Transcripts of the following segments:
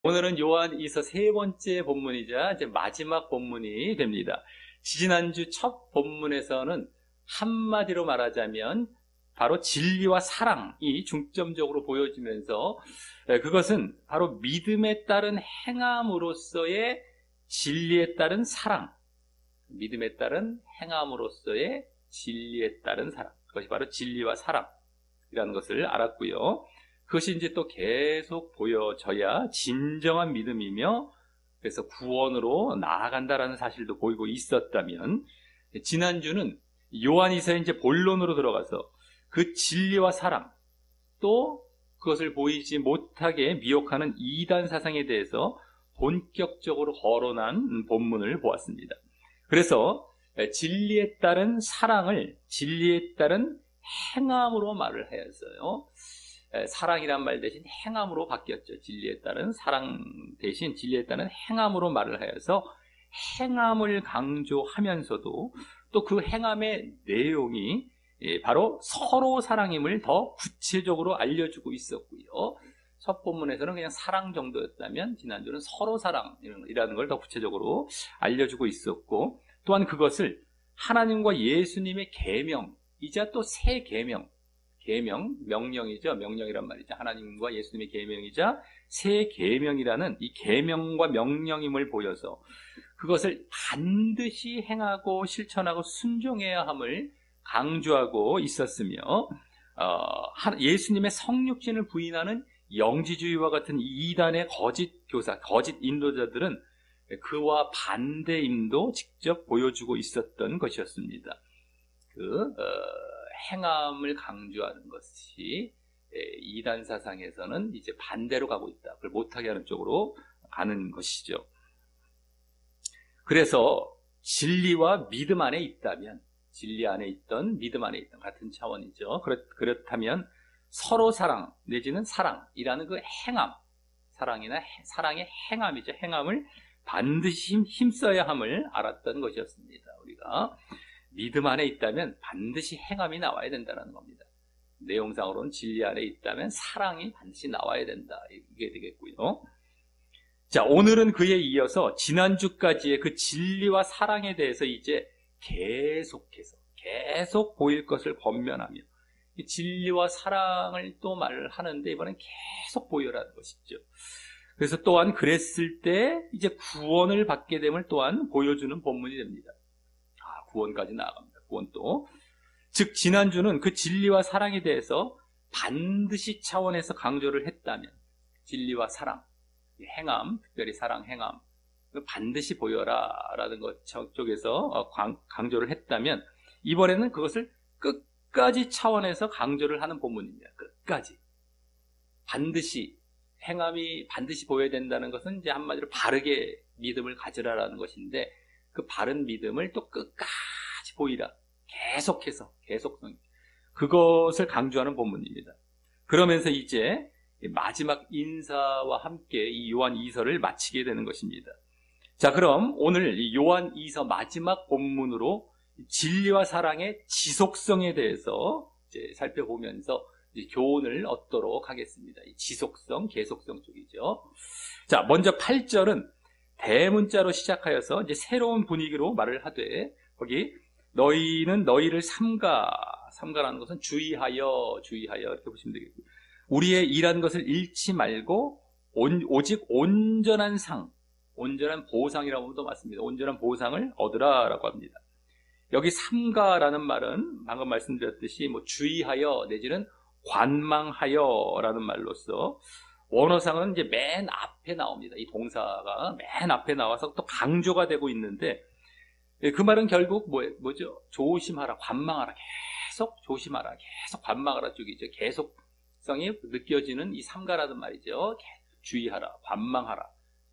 오늘은 요한일서 세 번째 본문이자 이제 마지막 본문이 됩니다. 지지난주 첫 본문에서는 한마디로 말하자면 바로 진리와 사랑이 중점적으로 보여지면서 그것은 바로 믿음에 따른 행함으로서의 진리에 따른 사랑, 믿음에 따른 행함으로서의 진리에 따른 사랑, 그것이 바로 진리와 사랑이라는 것을 알았고요. 그것이 이제 또 계속 보여져야 진정한 믿음이며 그래서 구원으로 나아간다라는 사실도 보이고 있었다면, 지난주는 요한일서의 이제 본론으로 들어가서 그 진리와 사랑, 또 그것을 보이지 못하게 미혹하는 이단 사상에 대해서 본격적으로 거론한 본문을 보았습니다. 그래서 진리에 따른 사랑을 진리에 따른 행함으로 말을 하였어요. 사랑이란 말 대신 행함으로 바뀌었죠. 진리에 따른 사랑 대신 진리에 따른 행함으로 말을 하여서 행함을 강조하면서도 또 그 행함의 내용이 바로 서로 사랑임을 더 구체적으로 알려주고 있었고요. 첫 본문에서는 그냥 사랑 정도였다면 지난주는 서로 사랑이라는 걸 더 구체적으로 알려주고 있었고, 또한 그것을 하나님과 예수님의 계명이자 또 새 계명, 명령이죠. 명령이란 말이죠. 하나님과 예수님의 계명이자 새 계명이라는 이 계명과 명령임을 보여서 그것을 반드시 행하고 실천하고 순종해야 함을 강조하고 있었으며, 예수님의 성육신을 부인하는 영지주의와 같은 이단의 거짓 교사, 거짓 인도자들은 그와 반대임도 직접 보여주고 있었던 것이었습니다. 행함을 강조하는 것이 이단 사상에서는 이제 반대로 가고 있다. 그걸 못하게 하는 쪽으로 가는 것이죠. 그래서 진리와 믿음 안에 있다면, 진리 안에 있던 믿음 안에 있던 같은 차원이죠. 그렇다면 서로 사랑 내지는 사랑이라는 그 행함, 사랑이나 사랑의 행함이죠. 행함을 반드시 힘써야 함을 알았던 것이었습니다. 우리가 믿음 안에 있다면 반드시 행함이 나와야 된다는 겁니다. 내용상으로는 진리 안에 있다면 사랑이 반드시 나와야 된다. 이게 되겠고요. 자, 오늘은 그에 이어서 지난주까지의 그 진리와 사랑에 대해서 이제 계속 보일 것을 권면하며 진리와 사랑을 또 말을 하는데 이번엔 계속 보여라는 것이죠. 그래서 또한 그랬을 때 이제 구원을 받게 됨을 또한 보여주는 본문이 됩니다. 구원까지 나아갑니다. 구원도. 즉 지난주는 그 진리와 사랑에 대해서 반드시 차원에서 강조를 했다면, 진리와 사랑, 행함, 특별히 사랑 행함 반드시 보여라 라는 것 쪽에서 강조를 했다면, 이번에는 그것을 끝까지 차원에서 강조를 하는 본문입니다. 끝까지. 반드시 행함이 반드시 보여야 된다는 것은 이제 한마디로 바르게 믿음을 가지라라는 것인데, 그 바른 믿음을 또 끝까지 보이라. 계속해서, 계속성. 그것을 강조하는 본문입니다. 그러면서 이제 마지막 인사와 함께 이 요한 2서를 마치게 되는 것입니다. 자, 그럼 오늘 이 요한 2서 마지막 본문으로 진리와 사랑의 지속성에 대해서 이제 살펴보면서 이제 교훈을 얻도록 하겠습니다. 이 지속성, 계속성 쪽이죠. 자, 먼저 8절은 대문자로 시작하여서 이제 새로운 분위기로 말을 하되, 거기 너희는 너희를 삼가라는 것은 주의하여 이렇게 보시면 되겠고요. 우리의 일한 것을 잃지 말고 오직 온전한 보상이라고 하면 더 맞습니다. 온전한 보상을 얻으라라고 합니다. 여기 삼가라는 말은 방금 말씀드렸듯이 주의하여 내지는 관망하여라는 말로서 원어상은 이제 맨 앞에 나옵니다. 이 동사가 맨 앞에 나와서 또 강조가 되고 있는데, 그 말은 결국 뭐죠? 조심하라, 관망하라, 계속 조심하라, 계속 관망하라 쪽이죠. 계속성이 느껴지는 이 삼가라는 말이죠. 주의하라, 관망하라,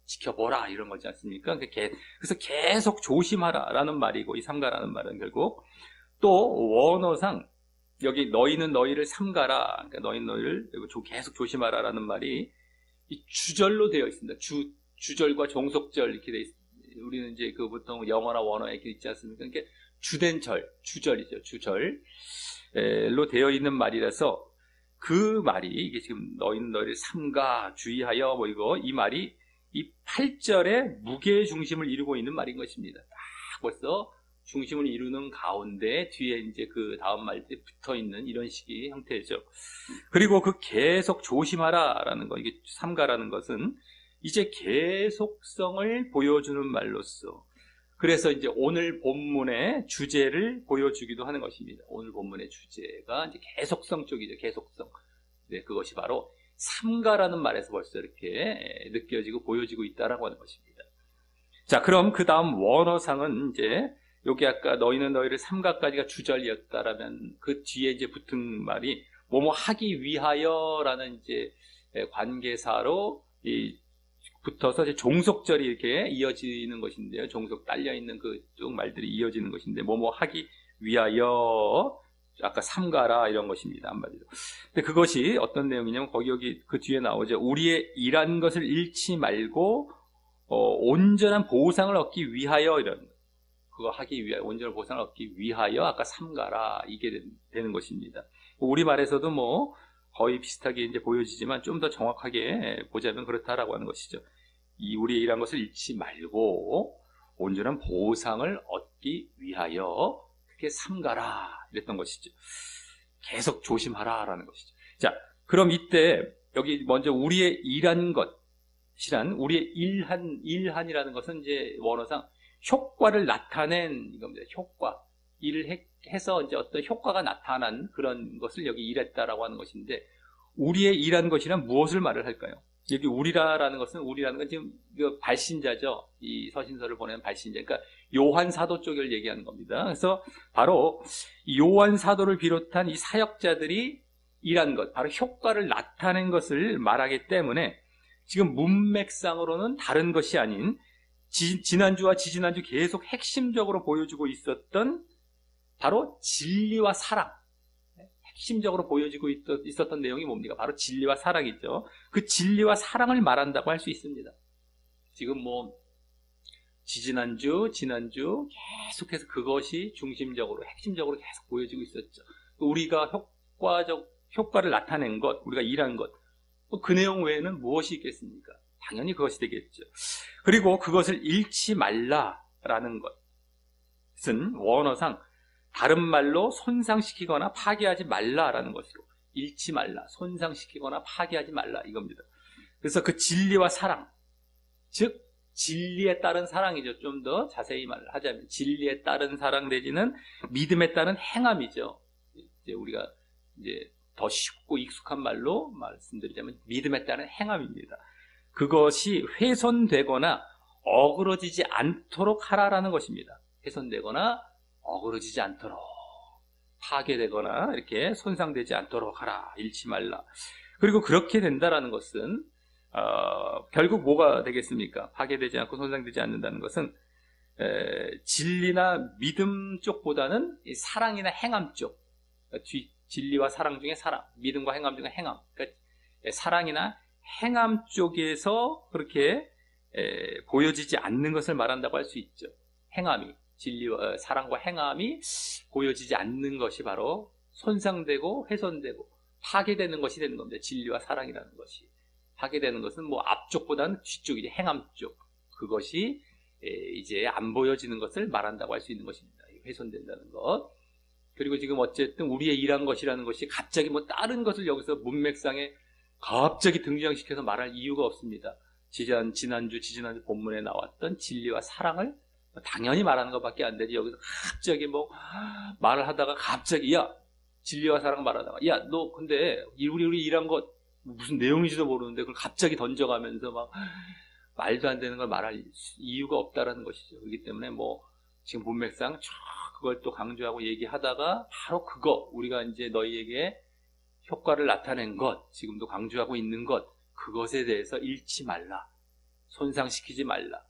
지켜보라 이런 거지 않습니까? 그래서 계속 조심하라라는 말이고, 이 삼가라는 말은 결국 또 원어상 여기 너희는 너희를 삼가라, 그러니까 너희는 너희를 계속 조심하라라는 말이 이 주절로 되어 있습니다. 주절과 종속절 이렇게 되어 있습니다. 우리는 이제 그 보통 영어나 원어에 이렇게 있지 않습니까? 그러니까 주된 주절이죠. 주절로 되어 있는 말이라서 그 말이 이게 지금 너희는 너희를 삼가, 주의하여 이 말이 이 8절에 무게의 중심을 이루고 있는 말인 것입니다. 딱 벌써 중심을 이루는 가운데 뒤에 이제 그 다음 말들이 붙어 있는 이런 식의 형태죠. 그리고 그 계속 조심하라라는 거, 이게 삼가라는 것은 이제 계속성을 보여주는 말로써, 그래서 이제 오늘 본문의 주제를 보여주기도 하는 것입니다. 오늘 본문의 주제가 이제 계속성 쪽이죠. 계속성. 네, 그것이 바로 삼가라는 말에서 벌써 이렇게 느껴지고 보여지고 있다라고 하는 것입니다. 자, 그럼 그 다음 원어상은 이제 여기 아까 너희는 너희를 삼가까지가 주절이었다라면 그 뒤에 이제 붙은 말이 뭐뭐 하기 위하여라는 이제 관계사로 붙어서 이제 종속절이 이렇게 이어지는 것인데요. 종속 딸려 있는 그쪽 말들이 이어지는 것인데 뭐뭐 하기 위하여 아까 삼가라 이런 것입니다. 한마디로. 근데 그것이 어떤 내용이냐면 여기 그 뒤에 나오죠. 우리의 일한 것을 잃지 말고 온전한 보상을 얻기 위하여 이런 거. 그거 하기 위하여 온전한 보상을 얻기 위하여 아까 삼가라 이게 되는 것입니다. 우리말에서도 뭐 거의 비슷하게 이제 보여지지만 좀 더 정확하게 보자면 그렇다라고 하는 것이죠. 이 우리의 일한 것을 잃지 말고 온전한 보상을 얻기 위하여 그렇게 삼가라 이랬던 것이죠. 계속 조심하라라는 것이죠. 자, 그럼 이때 여기 먼저 우리의 일한 것이란 우리의 일한이라는 것은 이제 원어상 효과를 나타낸 이겁니다. 효과. 일을 해서 이제 어떤 효과가 나타난 그런 것을 여기 일했다라고 하는 것인데, 우리의 일한 것이란 무엇을 말을 할까요? 여기 우리라는 건 지금 발신자죠. 이 서신서를 보내는 발신자. 그러니까 요한 사도 쪽을 얘기하는 겁니다. 그래서 바로 요한 사도를 비롯한 이 사역자들이 일한 것, 바로 효과를 나타낸 것을 말하기 때문에 지금 문맥상으로는 다른 것이 아닌 지난주와 지지난주 계속 핵심적으로 보여주고 있었던 바로 진리와 사랑. 핵심적으로 보여지고 있었던 내용이 뭡니까? 바로 진리와 사랑이죠. 그 진리와 사랑을 말한다고 할 수 있습니다. 지금 뭐 지난주 계속해서 그것이 중심적으로 핵심적으로 계속 보여지고 있었죠. 우리가 효과를 나타낸 것, 우리가 일한 것, 그 내용 외에는 무엇이 있겠습니까? 당연히 그것이 되겠죠. 그리고 그것을 잃지 말라라는 것은 원어상 다른 말로 손상시키거나 파괴하지 말라라는 것으로, 잃지 말라, 손상시키거나 파괴하지 말라 이겁니다. 그래서 그 진리와 사랑, 즉 진리에 따른 사랑이죠. 좀 더 자세히 말하자면 진리에 따른 사랑 내지는 믿음에 따른 행함이죠. 이제 우리가 이제 더 쉽고 익숙한 말로 말씀드리자면 믿음에 따른 행함입니다. 그것이 훼손되거나 어그러지지 않도록 하라라는 것입니다. 훼손되거나 어그러지지 않도록, 파괴되거나 이렇게 손상되지 않도록 하라, 잃지 말라. 그리고 그렇게 된다라는 것은 결국 뭐가 되겠습니까? 파괴되지 않고 손상되지 않는다는 것은 진리나 믿음 쪽보다는 사랑이나 행함 쪽, 진리와 사랑 중에 사랑, 믿음과 행함 중에 행함, 그러니까 사랑이나 행함 쪽에서 그렇게 보여지지 않는 것을 말한다고 할 수 있죠. 행함이, 진리와 사랑과 행함이 보여지지 않는 것이 바로 손상되고 훼손되고 파괴되는 것이 되는 겁니다. 진리와 사랑이라는 것이 파괴되는 것은 뭐 앞쪽보다는 뒤쪽이죠. 행함 쪽, 그것이 이제 안 보여지는 것을 말한다고 할 수 있는 것입니다. 훼손된다는 것. 그리고 지금 어쨌든 우리의 일한 것이라는 것이 갑자기 뭐 다른 것을 여기서 문맥상에 갑자기 등장시켜서 말할 이유가 없습니다. 지난주 본문에 나왔던 진리와 사랑을 당연히 말하는 것밖에 안 되지. 여기서 갑자기 뭐 말을 하다가 갑자기 야, 진리와 사랑 말하다가 야, 너 근데 우리 일한 것 무슨 내용인지도 모르는데 그걸 갑자기 던져가면서 막 말도 안 되는 걸 말할 이유가 없다라는 것이죠. 그렇기 때문에 뭐 지금 문맥상 쭉 그걸 또 강조하고 얘기하다가 바로 그거, 우리가 이제 너희에게 효과를 나타낸 것, 지금도 강조하고 있는 것, 그것에 대해서 잃지 말라, 손상시키지 말라.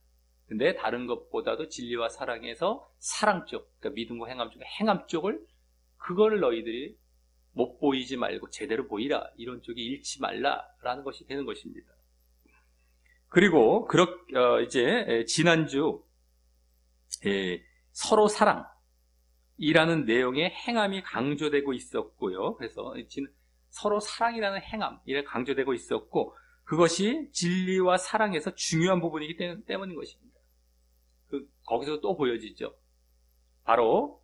근데 다른 것보다도 진리와 사랑에서 사랑 쪽, 그러니까 믿음과 행함 쪽에 행함 쪽을, 그거를 너희들이 못 보이지 말고 제대로 보이라, 이런 쪽이 잃지 말라라는 것이 되는 것입니다. 그리고 이제 지난주 서로 사랑이라는 내용의 행함이 강조되고 있었고요. 그래서 서로 사랑이라는 행함이 강조되고 있었고, 그것이 진리와 사랑에서 중요한 부분이기 때문인 것입니다. 거기서 또 보여지죠. 바로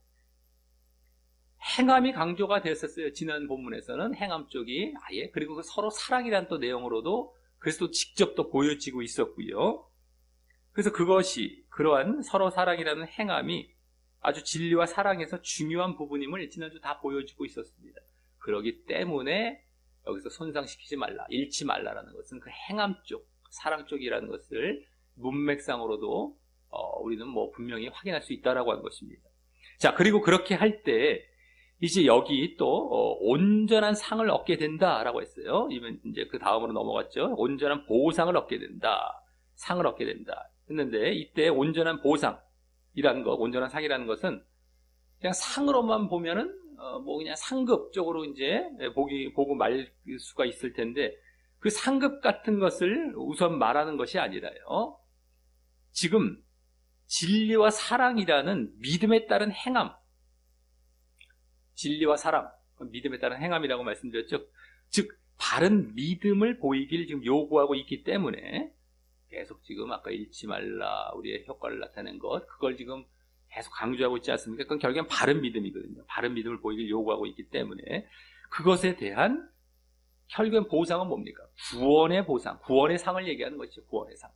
행함이 강조가 됐었어요. 지난 본문에서는 행함 쪽이 아예, 그리고 그 서로 사랑이라는 또 내용으로도 그래서 또 직접 또 보여지고 있었고요. 그래서 그것이 그러한 서로 사랑이라는 행함이 아주 진리와 사랑에서 중요한 부분임을 지난주 다 보여주고 있었습니다. 그렇기 때문에 여기서 손상시키지 말라, 잃지 말라라는 것은 그 행함 쪽, 사랑 쪽이라는 것을 문맥상으로도 우리는 뭐 분명히 확인할 수 있다라고 하는 것입니다. 자, 그리고 그렇게 할 때 이제 여기 또 온전한 상을 얻게 된다라고 했어요. 이제 그 다음으로 넘어갔죠. 온전한 보상을 얻게 된다, 상을 얻게 된다 했는데, 이때 온전한 보상이라는 것, 온전한 상이라는 것은 그냥 상으로만 보면은 뭐 그냥 상급적으로 이제 보고 말 수가 있을 텐데, 그 상급 같은 것을 우선 말하는 것이 아니라요, 지금 진리와 사랑이라는 믿음에 따른 행함, 진리와 사랑, 믿음에 따른 행함이라고 말씀드렸죠. 즉 바른 믿음을 보이길 지금 요구하고 있기 때문에 계속 지금 아까 잃지 말라, 우리의 효과를 나타낸 것, 그걸 지금 계속 강조하고 있지 않습니까? 그건 결국엔 바른 믿음이거든요. 바른 믿음을 보이길 요구하고 있기 때문에 그것에 대한 결국엔 보상은 뭡니까? 구원의 보상, 구원의 상을 얘기하는 것이죠. 구원의 상,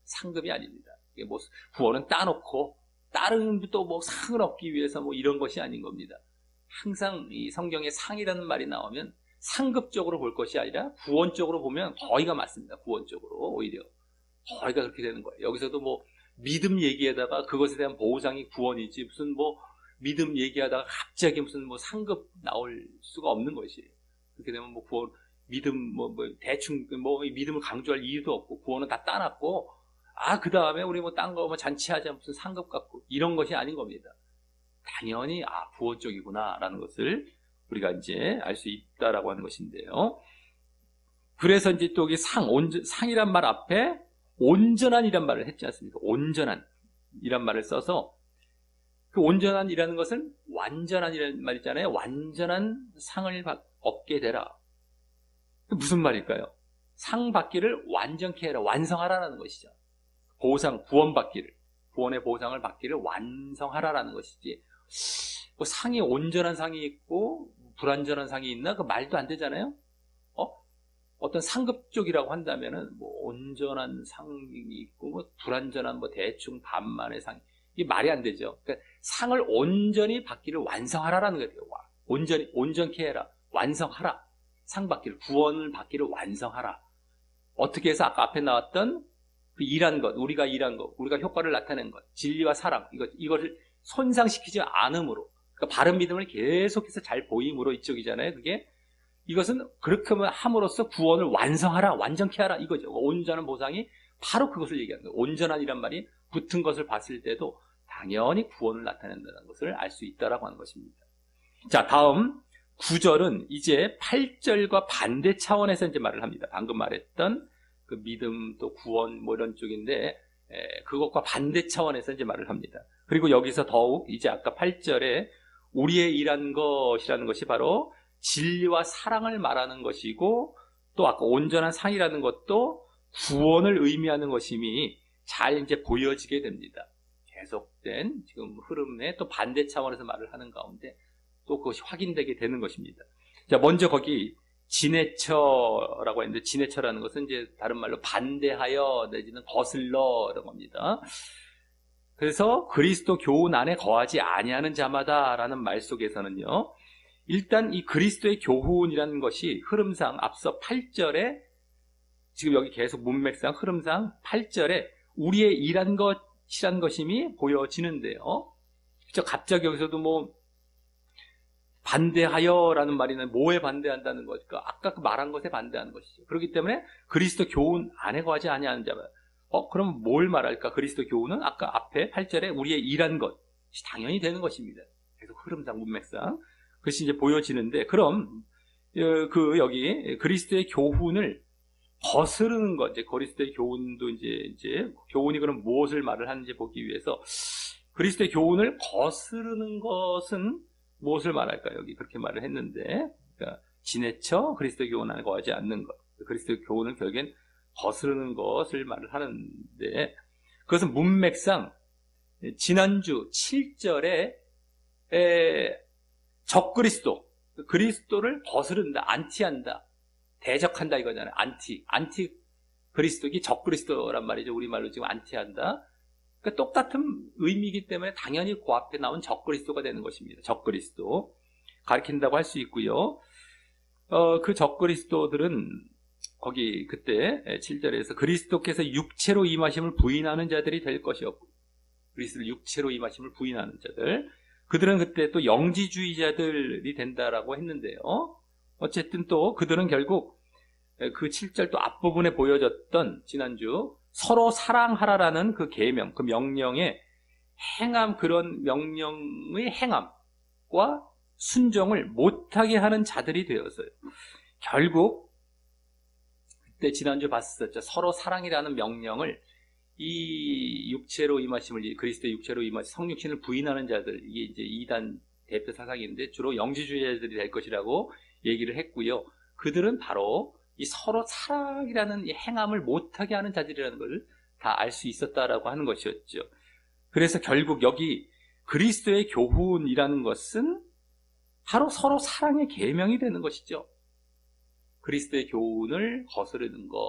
상급이 아닙니다. 이게 뭐 구원은 따놓고 다른 또 뭐 상을 얻기 위해서 뭐 이런 것이 아닌 겁니다. 항상 이 성경에 상이라는 말이 나오면 상급적으로 볼 것이 아니라 구원적으로 보면 거의가 맞습니다. 구원적으로 오히려 거의가 그렇게 되는 거예요. 여기서도 뭐 믿음 얘기하다가 그것에 대한 보상이 구원이지, 무슨 뭐 믿음 얘기하다가 갑자기 무슨 뭐 상급 나올 수가 없는 것이에요. 그렇게 되면 뭐 구원, 믿음 뭐 대충 뭐 믿음을 강조할 이유도 없고, 구원은 다 따놨고, 그 다음에 우리 뭐 딴 거 뭐 잔치하자 무슨 상급 갖고 이런 것이 아닌 겁니다. 당연히 구원 쪽이구나라는 것을 우리가 이제 알 수 있다라고 하는 것인데요. 그래서 이제 또 상이란 말 앞에 온전한이란 말을 했지 않습니까? 온전한이란 말을 써서, 그 온전한이라는 것은 완전한이라는 말이잖아요. 완전한 상을 얻게 되라. 무슨 말일까요? 상 받기를 완전케 해라, 완성하라라는 것이죠. 보상, 구원의 보상을 받기를 완성하라라는 것이지, 뭐 상이 온전한 상이 있고 불완전한 상이 있나? 그 말도 안 되잖아요. 어떤 상급 쪽이라고 한다면은 뭐 온전한 상이 있고 뭐 불완전한 뭐 대충 반만의 상이, 이게 말이 안 되죠. 그러니까 상을 온전히 받기를 완성하라라는 거예요. 온전케 해라, 완성하라. 상 받기를, 구원을 받기를 완성하라. 어떻게 해서 아까 앞에 나왔던 그 일한 것, 우리가 일한 것, 우리가 효과를 나타낸 것, 진리와 사랑, 이것을 손상시키지 않음으로, 그러니까 바른 믿음을 계속해서 잘 보임으로 이쪽이잖아요. 이것은 그렇게 함으로써 구원을 완성하라, 완전케 하라, 이거죠. 온전한 보상이 바로 그것을 얘기하는 거예요. 온전한이란 말이 붙은 것을 봤을 때도 당연히 구원을 나타낸다는 것을 알 수 있다라고 하는 것입니다. 자, 다음 9절은 이제 8절과 반대 차원에서 이제 말을 합니다. 방금 말했던 그 믿음 또 구원 뭐 이런 쪽인데, 그것과 반대 차원에서 이제 말을 합니다. 그리고 여기서 더욱 이제 아까 8절에 우리의 일한 것이라는 것이 바로 진리와 사랑을 말하는 것이고, 또 아까 온전한 상이라는 것도 구원을 의미하는 것임이 잘 이제 보여지게 됩니다. 계속된 지금 흐름에 또 반대 차원에서 말을 하는 가운데 또 그것이 확인되게 되는 것입니다. 자, 먼저 거기 진해처라고 했는데, 진해처라는 것은 이제 다른 말로 반대하여 내지는 거슬러 이런 겁니다. 그래서 그리스도 교훈 안에 거하지 아니하는 자마다라는 말 속에서는요, 일단 이 그리스도의 교훈이라는 것이 흐름상 앞서 8절에, 지금 여기 계속 문맥상 흐름상 8절에 우리의 일한 것이란 것임이 보여지는데요. 그렇죠? 갑자기 여기서도 뭐 반대하여라는 말이는 뭐에 반대한다는 것일까? 아까 그 말한 것에 반대하는 것이죠. 그렇기 때문에 그리스도 교훈 안에 거하지 아니하는 자마다. 그럼 뭘 말할까? 그리스도 교훈은 아까 앞에 8절에 우리의 일한 것이 당연히 되는 것입니다. 계속 흐름상 문맥상 그것이 이제 보여지는데, 그럼 여기 그리스도의 교훈을 거스르는 것, 이제 그리스도의 교훈도 이제 교훈이 그럼 무엇을 말을 하는지 보기 위해서, 그리스도의 교훈을 거스르는 것은 무엇을 말할까요? 여기 그렇게 말을 했는데, 그러니까 지내쳐 그리스도의 교훈 안에 거하지 않는 것. 그리스도의 교훈을 결국엔 거스르는 것을 말을 하는데, 그것은 문맥상 지난주 7절에 적그리스도, 그리스도를 거스른다, 안티한다, 대적한다 이거잖아요. 안티 그리스도기 적그리스도란 말이죠. 우리말로 지금 안티한다. 그러니까 똑같은 의미이기 때문에 당연히 그 앞에 나온 적그리스도가 되는 것입니다. 적그리스도 가리킨다고 할 수 있고요. 그 적그리스도들은 거기 그때 7절에서 그리스도께서 육체로 임하심을 부인하는 자들이 될 것이었고, 그리스도를 육체로 임하심을 부인하는 자들, 그들은 그때 또 영지주의자들이 된다라고 했는데요. 어쨌든 또 그들은 결국 그 7절 또 앞부분에 보여졌던 지난주 서로 사랑하라라는 그 계명, 그 명령의 행함, 그런 명령의 행함과 순종을 못하게 하는 자들이 되어서요. 결국 그때 지난주 봤었죠. 서로 사랑이라는 명령을 이 육체로 임하심을, 그리스도의 육체로 임하심, 성육신을 부인하는 자들, 이게 이제 2단 대표 사상인데 주로 영지주의자들이 될 것이라고 얘기를 했고요. 그들은 바로 이 서로 사랑이라는 이 행함을 못하게 하는 자들이라는 걸 다 알 수 있었다라고 하는 것이었죠. 그래서 결국 여기 그리스도의 교훈이라는 것은 바로 서로 사랑의 계명이 되는 것이죠. 그리스도의 교훈을 거스르는 것,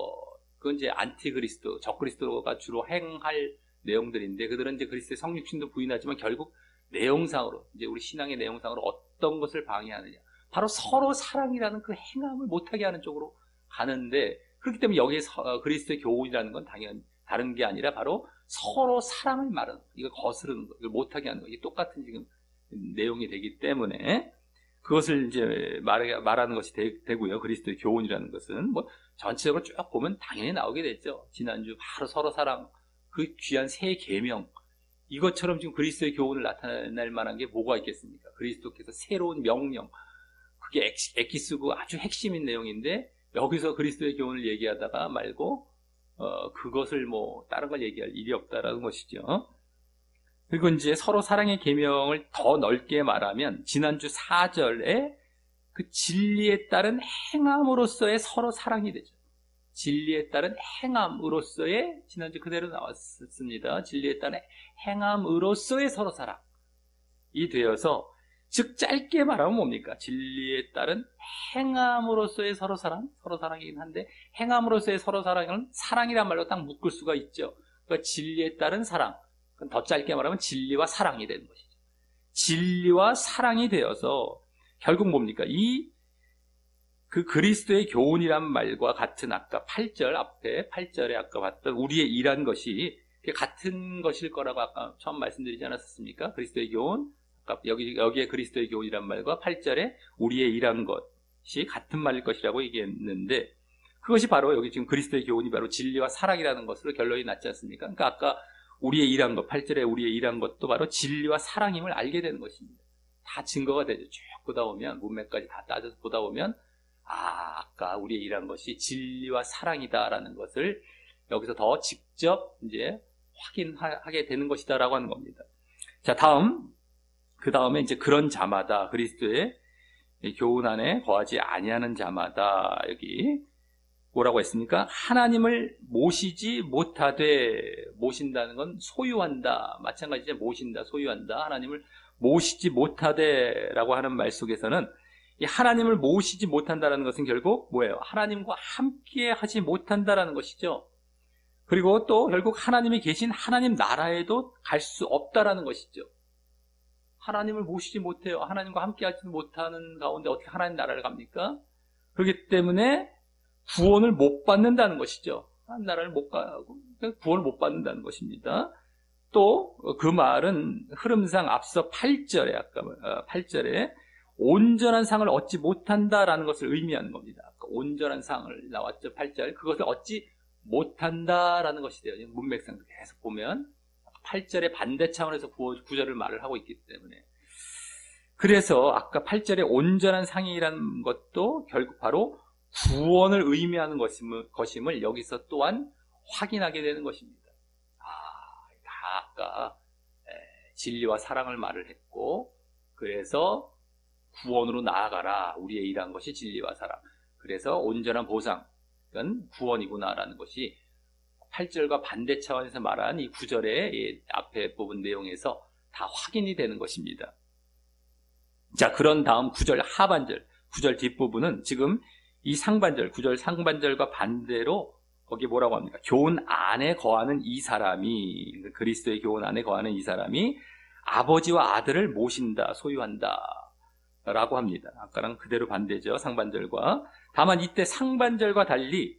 그건 이제 안티그리스도, 적그리스도가 주로 행할 내용들인데, 그들은 이제 그리스도의 성육신도 부인하지만 결국 내용상으로, 이제 우리 신앙의 내용상으로 어떤 것을 방해하느냐, 바로 서로 사랑이라는 그 행함을 못하게 하는 쪽으로 가는데, 그렇기 때문에 여기에 그리스도의 교훈이라는 건 당연히 다른 게 아니라 바로 서로 사랑을 말하는 것, 이걸 거스르는 것, 이걸 못하게 하는 것, 이게 똑같은 지금 내용이 되기 때문에 그것을 이제 말하는 것이 되고요. 그리스도의 교훈이라는 것은 뭐 전체적으로 쭉 보면 당연히 나오게 됐죠. 지난주 바로 서로 사랑, 그 귀한 새 계명, 이것처럼 지금 그리스도의 교훈을 나타낼 만한 게 뭐가 있겠습니까? 그리스도께서 새로운 명령, 그게 에키스고 아주 핵심인 내용인데, 여기서 그리스도의 교훈을 얘기하다가 말고 그것을 뭐 다른 걸 얘기할 일이 없다라는 것이죠. 그리고 이제 서로 사랑의 계명을 더 넓게 말하면 지난주 4절에 그 진리에 따른 행함으로서의 서로 사랑이 되죠. 진리에 따른 행함으로서의, 지난주 그대로 나왔습니다. 진리에 따른 행함으로서의 서로 사랑이 되어서, 즉 짧게 말하면 뭡니까? 진리에 따른 행함으로서의 서로 사랑이긴 한데, 행함으로서의 서로 사랑은 사랑이란 말로 딱 묶을 수가 있죠. 그러니까 진리에 따른 사랑, 더 짧게 말하면 진리와 사랑이 되는 것이죠. 진리와 사랑이 되어서 결국 뭡니까? 그 그리스도의 교훈이란 말과 같은, 아까 8절 앞에 8절에 아까 봤던 우리의 일한 것이 같은 것일 거라고 아까 처음 말씀드리지 않았습니까? 그리스도의 교훈, 아까 여기에 그리스도의 교훈이란 말과 8절에 우리의 일한 것이 같은 말일 것이라고 얘기했는데, 그것이 바로 여기 지금 그리스도의 교훈이 바로 진리와 사랑이라는 것으로 결론이 났지 않습니까? 그러니까 아까 우리의 일한 것, 8절에 우리의 일한 것도 바로 진리와 사랑임을 알게 되는 것입니다. 다 증거가 되죠. 쭉 보다 보면, 문맥까지 다 따져서 보다 보면, 아까 우리의 일한 것이 진리와 사랑이다라는 것을 여기서 더 직접 이제 확인하게 되는 것이다라고 하는 겁니다. 자, 그 다음에 이제 그런 자마다, 그리스도의 교훈 안에 거하지 아니하는 자마다, 여기 뭐라고 했습니까? 하나님을 모시지 못하되, 모신다는 건 소유한다, 마찬가지죠. 모신다, 소유한다, 하나님을 모시지 못하되 라고 하는 말 속에서는 이 하나님을 모시지 못한다는 것은 결국 뭐예요? 하나님과 함께 하지 못한다라는 것이죠. 그리고 또 결국 하나님이 계신 하나님 나라에도 갈 수 없다라는 것이죠. 하나님을 모시지 못해요. 하나님과 함께 하지 못하는 가운데 어떻게 하나님 나라를 갑니까? 그렇기 때문에 구원을 못 받는다는 것이죠. 하나님 나라를 못 가고 구원을 못 받는다는 것입니다. 또 그 말은 흐름상 앞서 8절에, 아까 8절에 온전한 상을 얻지 못한다라는 것을 의미하는 겁니다. 온전한 상을 나왔죠. 8절. 그것을 얻지 못한다라는 것이 돼요. 문맥상 계속 보면 8절의 반대 차원에서 9절을 말을 하고 있기 때문에. 그래서 아까 8절의 온전한 상이라는 것도 결국 바로 구원을 의미하는 것임을 여기서 또한 확인하게 되는 것입니다. 다 아까 진리와 사랑을 말을 했고, 그래서 구원으로 나아가라. 우리의 일한 것이 진리와 사랑. 그래서 온전한 보상, 그러니까 구원이구나라는 것이 8절과 반대 차원에서 말한 이 9절의 이 앞에 부분 내용에서 다 확인이 되는 것입니다. 자, 그런 다음 9절 하반절, 9절 뒷부분은 지금 이 상반절, 9절 상반절과 반대로 거기 뭐라고 합니까? 교훈 안에 거하는 이 사람이, 그리스도의 교훈 안에 거하는 이 사람이 아버지와 아들을 모신다, 소유한다 라고 합니다. 아까랑 그대로 반대죠, 상반절과. 다만 이때 상반절과 달리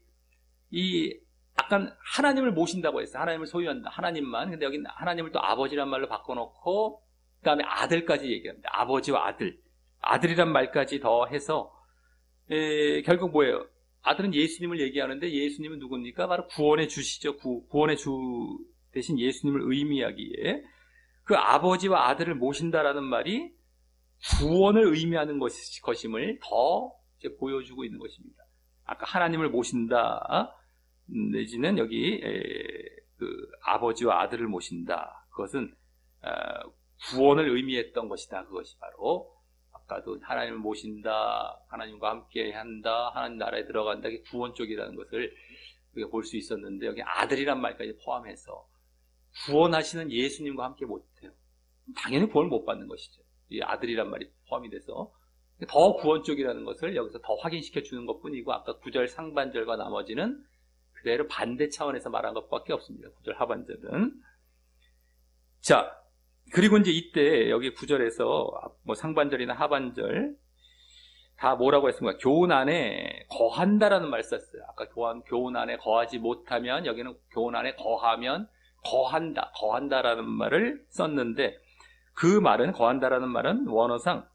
이 약간 하나님을 모신다고 했어요. 하나님을 소유한다, 하나님만. 근데 여기는 하나님을 또 아버지란 말로 바꿔놓고 그 다음에 아들까지 얘기합니다. 아버지와 아들, 아들이란 말까지 더해서 결국 뭐예요? 아들은 예수님을 얘기하는데 예수님은 누굽니까? 바로 구원의 주시죠. 구원의 주 대신 예수님을 의미하기에 그 아버지와 아들을 모신다라는 말이 구원을 의미하는 것임을 더 이제 보여주고 있는 것입니다. 아까 하나님을 모신다 내지는 여기 그 아버지와 아들을 모신다. 그것은 구원을 의미했던 것이다. 그것이 바로 아까도 하나님을 모신다, 하나님과 함께 한다, 하나님 나라에 들어간다, 이게 구원 쪽이라는 것을 우리가 볼 수 있었는데 여기 아들이란 말까지 포함해서 구원하시는 예수님과 함께 못해요. 당연히 구원을 못 받는 것이죠. 이 아들이란 말이 포함이 돼서 더 구원 쪽이라는 것을 여기서 더 확인시켜 주는 것뿐이고 아까 9절 상반절과 나머지는 그대로 반대 차원에서 말한 것밖에 없습니다. 9절 하반절은. 자, 그리고 이제 이때 여기 9절에서 뭐 상반절이나 하반절 다 뭐라고 했습니까? 교훈 안에 거한다라는 말 썼어요. 아까 교훈 안에 거하지 못하면 여기는 교훈 안에 거하면 거한다라는 말을 썼는데 그 말은 거한다라는 말은 원어상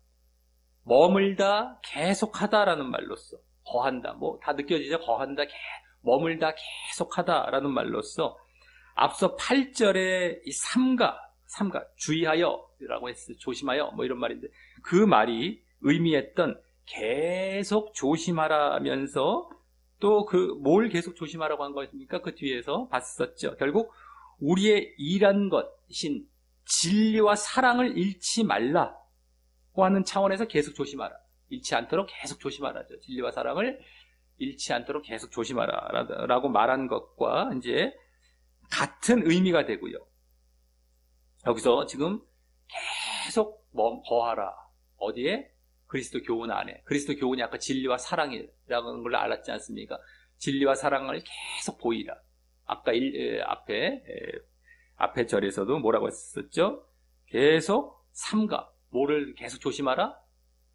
머물다 계속하다라는 말로써 거한다 뭐 다 느껴지죠? 거한다 머물다 계속하다라는 말로써 앞서 8절에 이 삼가 주의하여라고 했어요. 조심하여 뭐 이런 말인데 그 말이 의미했던 계속 조심하라면서 또 그 뭘 계속 조심하라고 한 것입니까? 그 뒤에서 봤었죠. 결국 우리의 일한 것인 진리와 사랑을 잃지 말라고 하는 차원에서 계속 조심하라. 잃지 않도록 계속 조심하라죠. 진리와 사랑을 잃지 않도록 계속 조심하라 라고 말한 것과 이제 같은 의미가 되고요. 여기서 지금 계속 거하라. 어디에? 그리스도 교훈 안에. 그리스도 교훈이 아까 진리와 사랑이라는 걸 알았지 않습니까? 진리와 사랑을 계속 보이라. 아까 앞에 절에서도 뭐라고 했었죠? 계속 삼가. 뭐를 계속 조심하라?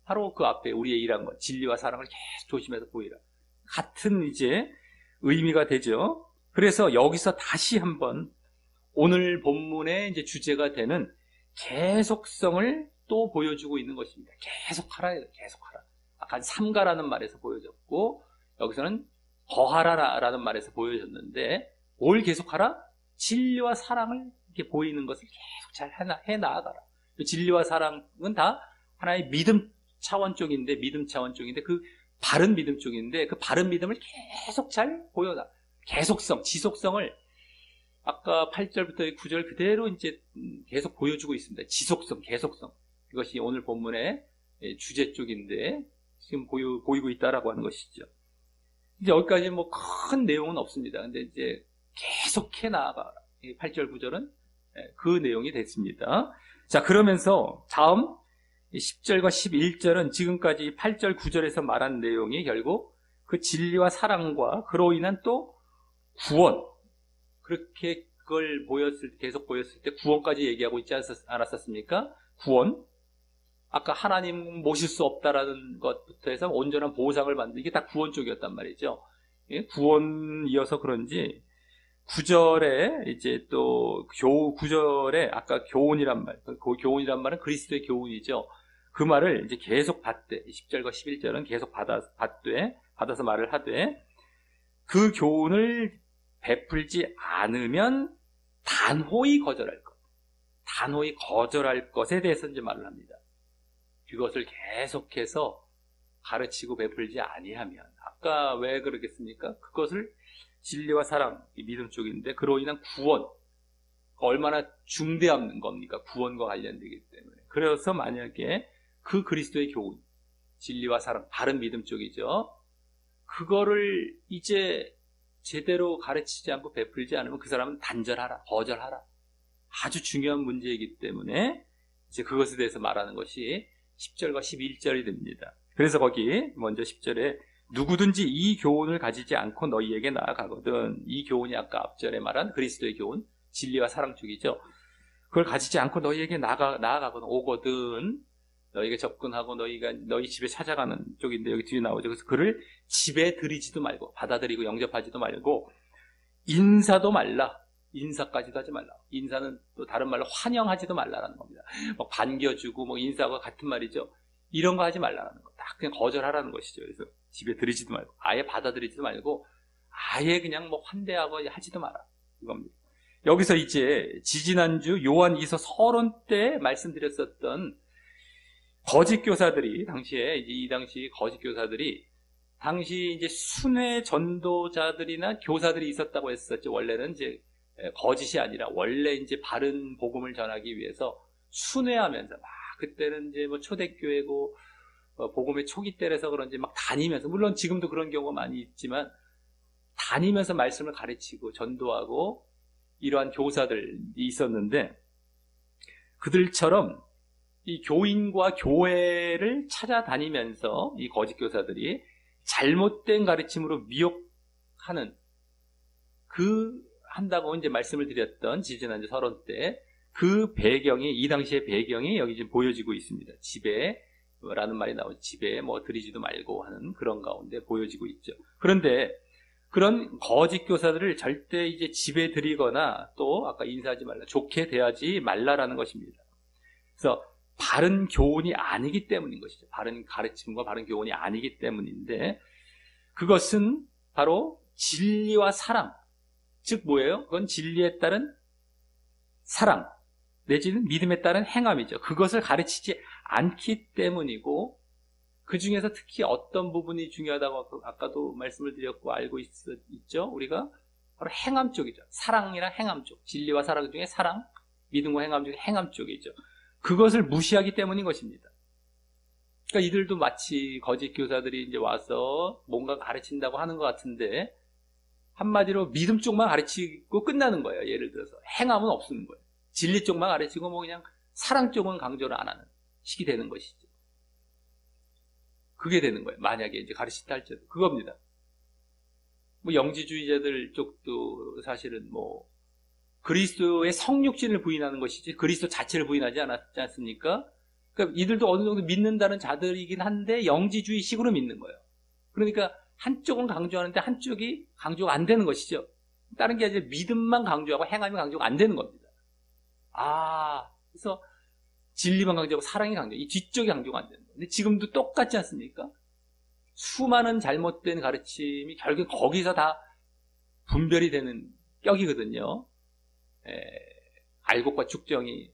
바로 그 앞에 우리의 일한 것. 진리와 사랑을 계속 조심해서 보이라. 같은 이제 의미가 되죠. 그래서 여기서 다시 한번 오늘 본문의 이제 주제가 되는 계속성을 또 보여주고 있는 것입니다. 계속하라. 아까 삼가라는 말에서 보여졌고 여기서는 거하라라는 말에서 보여졌는데 뭘 계속하라? 진리와 사랑을 이렇게 보이는 것을 계속 잘 해나가라. 진리와 사랑은 다 하나의 믿음 차원 쪽인데 그 바른 믿음 쪽인데 그 바른 믿음을 계속 잘 보여라. 계속성, 지속성을 아까 8절부터 9절 그대로 이제 계속 보여주고 있습니다. 지속성, 계속성. 이것이 오늘 본문의 주제 쪽인데 지금 보이고 있다라고 하는 것이죠. 이제 여기까지 뭐 큰 내용은 없습니다. 근데 이제 계속해 나아가라. 8절, 9절은 그 내용이 됐습니다. 자, 그러면서 다음 10절과 11절은 지금까지 8절, 9절에서 말한 내용이 결국 그 진리와 사랑과 그로 인한 또 구원. 그렇게 그걸 계속 보였을 때 구원까지 얘기하고 있지 않았었습니까? 구원. 아까 하나님 모실 수 없다라는 것부터 해서 온전한 보상을 받는 이게 다 구원 쪽이었단 말이죠. 구원이어서 그런지 9절에 이제 또 9절에 아까 교훈이란 말, 그 교훈이란 말은 그리스도의 교훈이죠. 그 말을 이제 계속 받되 10절과 11절은 계속 받아서 말을 하되 그 교훈을 베풀지 않으면 단호히 거절할 것. 단호히 거절할 것에 대해서 이제 말을 합니다. 그것을 계속해서 가르치고 베풀지 아니하면 아까 왜 그러겠습니까? 그것을 진리와 사랑, 믿음 쪽인데 그로 인한 구원 얼마나 중대한 겁니까? 구원과 관련되기 때문에. 그래서 만약에 그 그리스도의 교훈, 진리와 사랑, 바른 믿음 쪽이죠. 그거를 이제 제대로 가르치지 않고 베풀지 않으면 그 사람은 단절하라, 거절하라. 아주 중요한 문제이기 때문에 이제 그것에 대해서 말하는 것이 10절과 11절이 됩니다. 그래서 거기 먼저 10절에 누구든지 이 교훈을 가지지 않고 너희에게 나아가거든. 이 교훈이 아까 앞절에 말한 그리스도의 교훈, 진리와 사랑 쪽이죠. 그걸 가지지 않고 너희에게 나아가거든, 오거든. 너희가 접근하고 너희 집에 찾아가는 쪽인데 여기 뒤에 나오죠. 그래서 그를 집에 들이지도 말고, 받아들이고 영접하지도 말고, 인사도 말라. 인사까지도 하지 말라. 인사는 또 다른 말로 환영하지도 말라라는 겁니다. 뭐 반겨주고 뭐 인사하고 같은 말이죠. 이런 거 하지 말라라는 거. 딱 그냥 거절하라는 것이죠. 그래서 집에 들이지도 말고, 아예 받아들이지도 말고, 아예 그냥 뭐 환대하고 하지도 마라. 이겁니다. 여기서 이제 지지난주 요한 2서 서론 때 말씀드렸었던 거짓 교사들이, 당시에 이제 이 당시 거짓 교사들이 당시 이제 순회 전도자들이나 교사들이 있었다고 했었죠. 원래는 이제 거짓이 아니라 원래 이제 바른 복음을 전하기 위해서 순회하면서 막, 그때는 이제 뭐 초대교회고 복음의 초기 때라서 그런지 막 다니면서, 물론 지금도 그런 경우가 많이 있지만 다니면서 말씀을 가르치고 전도하고 이러한 교사들이 있었는데, 그들처럼 이 교인과 교회를 찾아다니면서 이 거짓 교사들이 잘못된 가르침으로 미혹하는, 한다고 이제 말씀을 드렸던 지지난주 서론 때 그 배경이, 이 당시의 배경이 여기 지금 보여지고 있습니다. 집에라는 말이 나오죠. 집에 뭐 들이지도 말고 하는 그런 가운데 보여지고 있죠. 그런데 그런 거짓 교사들을 절대 이제 집에 들이거나 또 아까 인사하지 말라, 좋게 대하지 말라라는 것입니다. 그래서 바른 교훈이 아니기 때문인 것이죠. 바른 가르침과 바른 교훈이 아니기 때문인데, 그것은 바로 진리와 사랑, 즉 뭐예요? 그건 진리에 따른 사랑 내지는 믿음에 따른 행함이죠. 그것을 가르치지 않기 때문이고, 그 중에서 특히 어떤 부분이 중요하다고 아까도 말씀을 드렸고 알고 있죠? 우리가 바로 행함 쪽이죠. 사랑이랑 행함 쪽, 진리와 사랑 중에 사랑, 믿음과 행함 중에 행함 쪽이죠. 그것을 무시하기 때문인 것입니다. 그러니까 이들도 마치 거짓 교사들이 이제 와서 뭔가 가르친다고 하는 것 같은데, 한마디로 믿음 쪽만 가르치고 끝나는 거예요. 예를 들어서 행함은 없는 거예요. 진리 쪽만 가르치고 뭐 그냥 사랑 쪽은 강조를 안 하는 식이 되는 것이죠. 그게 되는 거예요. 만약에 이제 가르친다 할지라도 그겁니다. 뭐 영지주의자들 쪽도 사실은 뭐 그리스도의 성육신을 부인하는 것이지 그리스도 자체를 부인하지 않았지 않습니까? 그러니까 이들도 어느 정도 믿는다는 자들이긴 한데 영지주의식으로 믿는 거예요. 그러니까 한쪽은 강조하는데 한쪽이 강조가 안 되는 것이죠. 다른 게 아니라 믿음만 강조하고 행함이 강조가 안 되는 겁니다. 그래서 진리만 강조하고 사랑이 강조, 이 뒤쪽이 강조가 안 되는 거예요. 근데 지금도 똑같지 않습니까? 수많은 잘못된 가르침이 결국 거기서 다 분별이 되는 격이거든요. 알곡과 축정이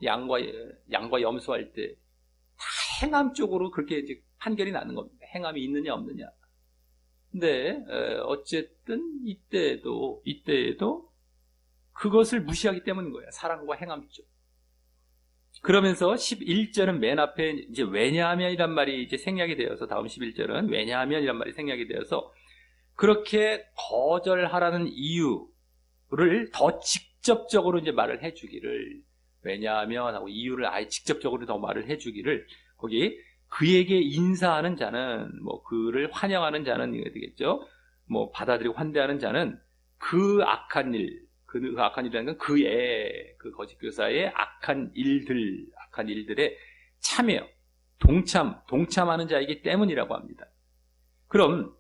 양과 염소할 때 다 행함 쪽으로 그렇게 이제 판결이 나는 겁니다. 행함이 있느냐 없느냐. 근데 어쨌든 이때에도 그것을 무시하기 때문인 거예요. 사랑과 행함 쪽. 그러면서 11절은 맨 앞에 이제 왜냐하면이란 말이 이제 생략이 되어서, 다음 11절은 왜냐하면이란 말이 생략이 되어서 그렇게 거절하라는 이유를 더 직접적으로 이제 말을 해주기를, 왜냐하면 하고 이유를 아예 직접적으로 더 말을 해주기를, 거기 그에게 인사하는 자는, 뭐 그를 환영하는 자는 이게 되겠죠. 뭐 받아들이고 환대하는 자는 그 악한 일, 그 악한 일이라는 건 그 거짓 교사의 악한 일들에 참여, 동참하는 자이기 때문이라고 합니다. 그럼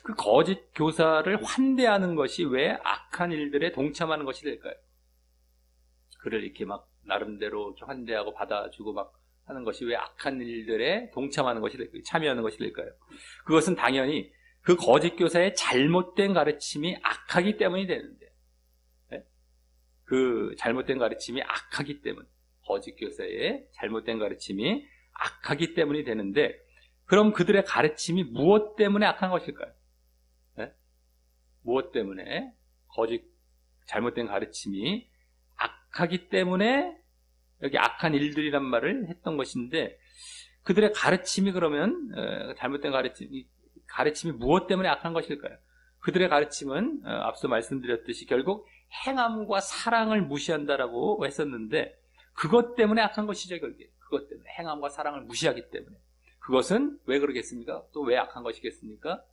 그 거짓 교사를 환대하는 것이 왜 악한 일들에 동참하는 것이 될까요? 그를 이렇게 막 나름대로 환대하고 받아주고 막 하는 것이 왜 악한 일들에 동참하는 것이 될까요? 참여하는 것이 될까요? 그것은 당연히 그 거짓 교사의 잘못된 가르침이 악하기 때문이 되는데, 그 잘못된 가르침이 악하기 때문, 거짓 교사의 잘못된 가르침이 악하기 때문이 되는데, 그럼 그들의 가르침이 무엇 때문에 악한 것일까요? 무엇 때문에 잘못된 가르침이 악하기 때문에 여기 악한 일들이란 말을 했던 것인데, 그들의 가르침이 그러면 잘못된 가르침이 무엇 때문에 악한 것일까요? 그들의 가르침은 앞서 말씀드렸듯이 결국 행함과 사랑을 무시한다라고 했었는데 그것 때문에 악한 것이죠. 결국에 그것 때문에 행함과 사랑을 무시하기 때문에. 그것은 왜 그러겠습니까? 또 왜 악한 것이겠습니까?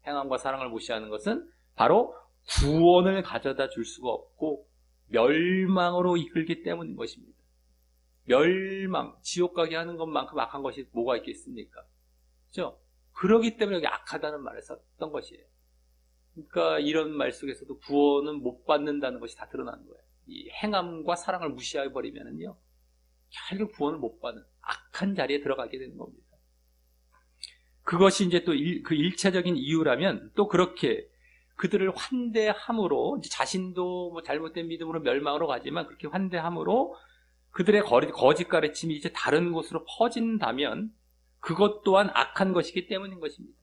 행함과 사랑을 무시하는 것은 바로 구원을 가져다 줄 수가 없고 멸망으로 이끌기 때문인 것입니다. 멸망, 지옥 가게 하는 것만큼 악한 것이 뭐가 있겠습니까? 그렇죠? 그러기 때문에 여기 악하다는 말을 썼던 것이에요. 그러니까 이런 말 속에서도 구원은 못 받는다는 것이 다 드러나는 거예요. 이 행함과 사랑을 무시해버리면은요, 결국 구원을 못 받는 악한 자리에 들어가게 되는 겁니다. 그것이 이제 또 그 일차적인 이유라면 또 그렇게 그들을 환대함으로 이제 자신도 뭐 잘못된 믿음으로 멸망으로 가지만 그렇게 환대함으로 그들의 거짓 가르침이 이제 다른 곳으로 퍼진다면 그것 또한 악한 것이기 때문인 것입니다.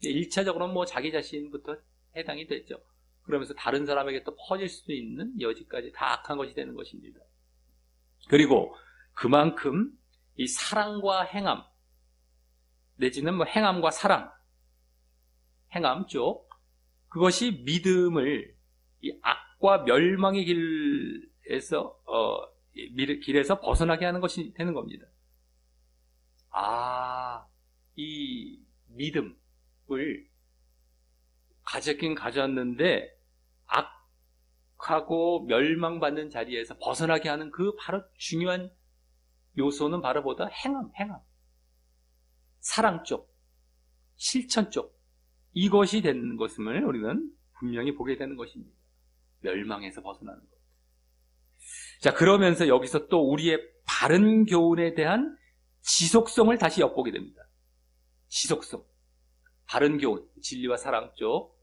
1차적으로는 뭐 자기 자신부터 해당이 되죠. 그러면서 다른 사람에게 또 퍼질 수 있는 여지까지 다 악한 것이 되는 것입니다. 그리고 그만큼 이 사랑과 행함, 내지는 뭐 행함과 사랑, 행함 쪽, 그것이 믿음을 이 악과 멸망의 길에서 벗어나게 하는 것이 되는 겁니다. 이 믿음을 가졌긴 가졌는데 악하고 멸망받는 자리에서 벗어나게 하는 그 바로 중요한 요소는 바로 보다 행함, 사랑 쪽, 실천 쪽, 이것이 되는 것임을 우리는 분명히 보게 되는 것입니다. 멸망에서 벗어나는 것. 자, 그러면서 여기서 또 우리의 바른 교훈에 대한 지속성을 다시 엿보게 됩니다. 지속성. 바른 교훈, 진리와 사랑 쪽,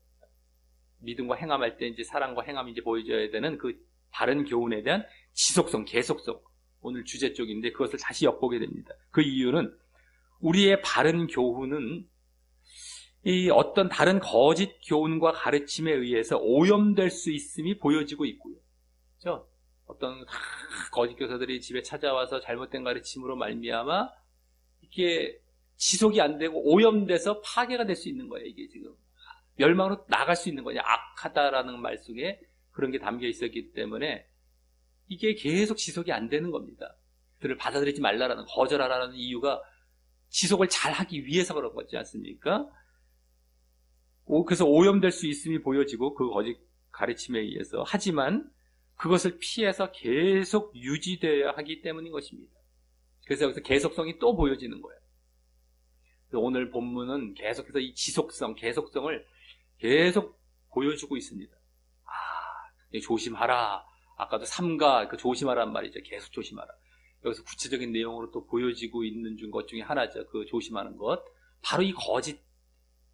믿음과 행함할 때 이제 사랑과 행함이 이제 보여져야 되는 그 바른 교훈에 대한 지속성, 계속성. 오늘 주제 쪽인데 그것을 다시 엿보게 됩니다. 그 이유는 우리의 바른 교훈은 이 어떤 다른 거짓 교훈과 가르침에 의해서 오염될 수 있음이 보여지고 있고요. 그렇죠? 어떤 거짓 교사들이 집에 찾아와서 잘못된 가르침으로 말미암아 이게 지속이 안 되고 오염돼서 파괴가 될 수 있는 거예요. 이게 지금 멸망으로 나갈 수 있는 거냐. 악하다라는 말 속에 그런 게 담겨 있었기 때문에 이게 계속 지속이 안 되는 겁니다. 그들을 받아들이지 말라라는, 거절하라는 이유가 지속을 잘 하기 위해서 그런 거지 않습니까? 그래서 오염될 수 있음이 보여지고 그 거짓 가르침에 의해서, 하지만 그것을 피해서 계속 유지되어야 하기 때문인 것입니다. 그래서 여기서 계속성이 또 보여지는 거예요. 오늘 본문은 계속해서 이 지속성, 계속성을 계속 보여주고 있습니다. 조심하라. 아까도 삼가, 그 조심하라는 말이죠. 계속 조심하라. 여기서 구체적인 내용으로 또 보여지고 있는 것 중에 하나죠. 그 조심하는 것. 바로 이 거짓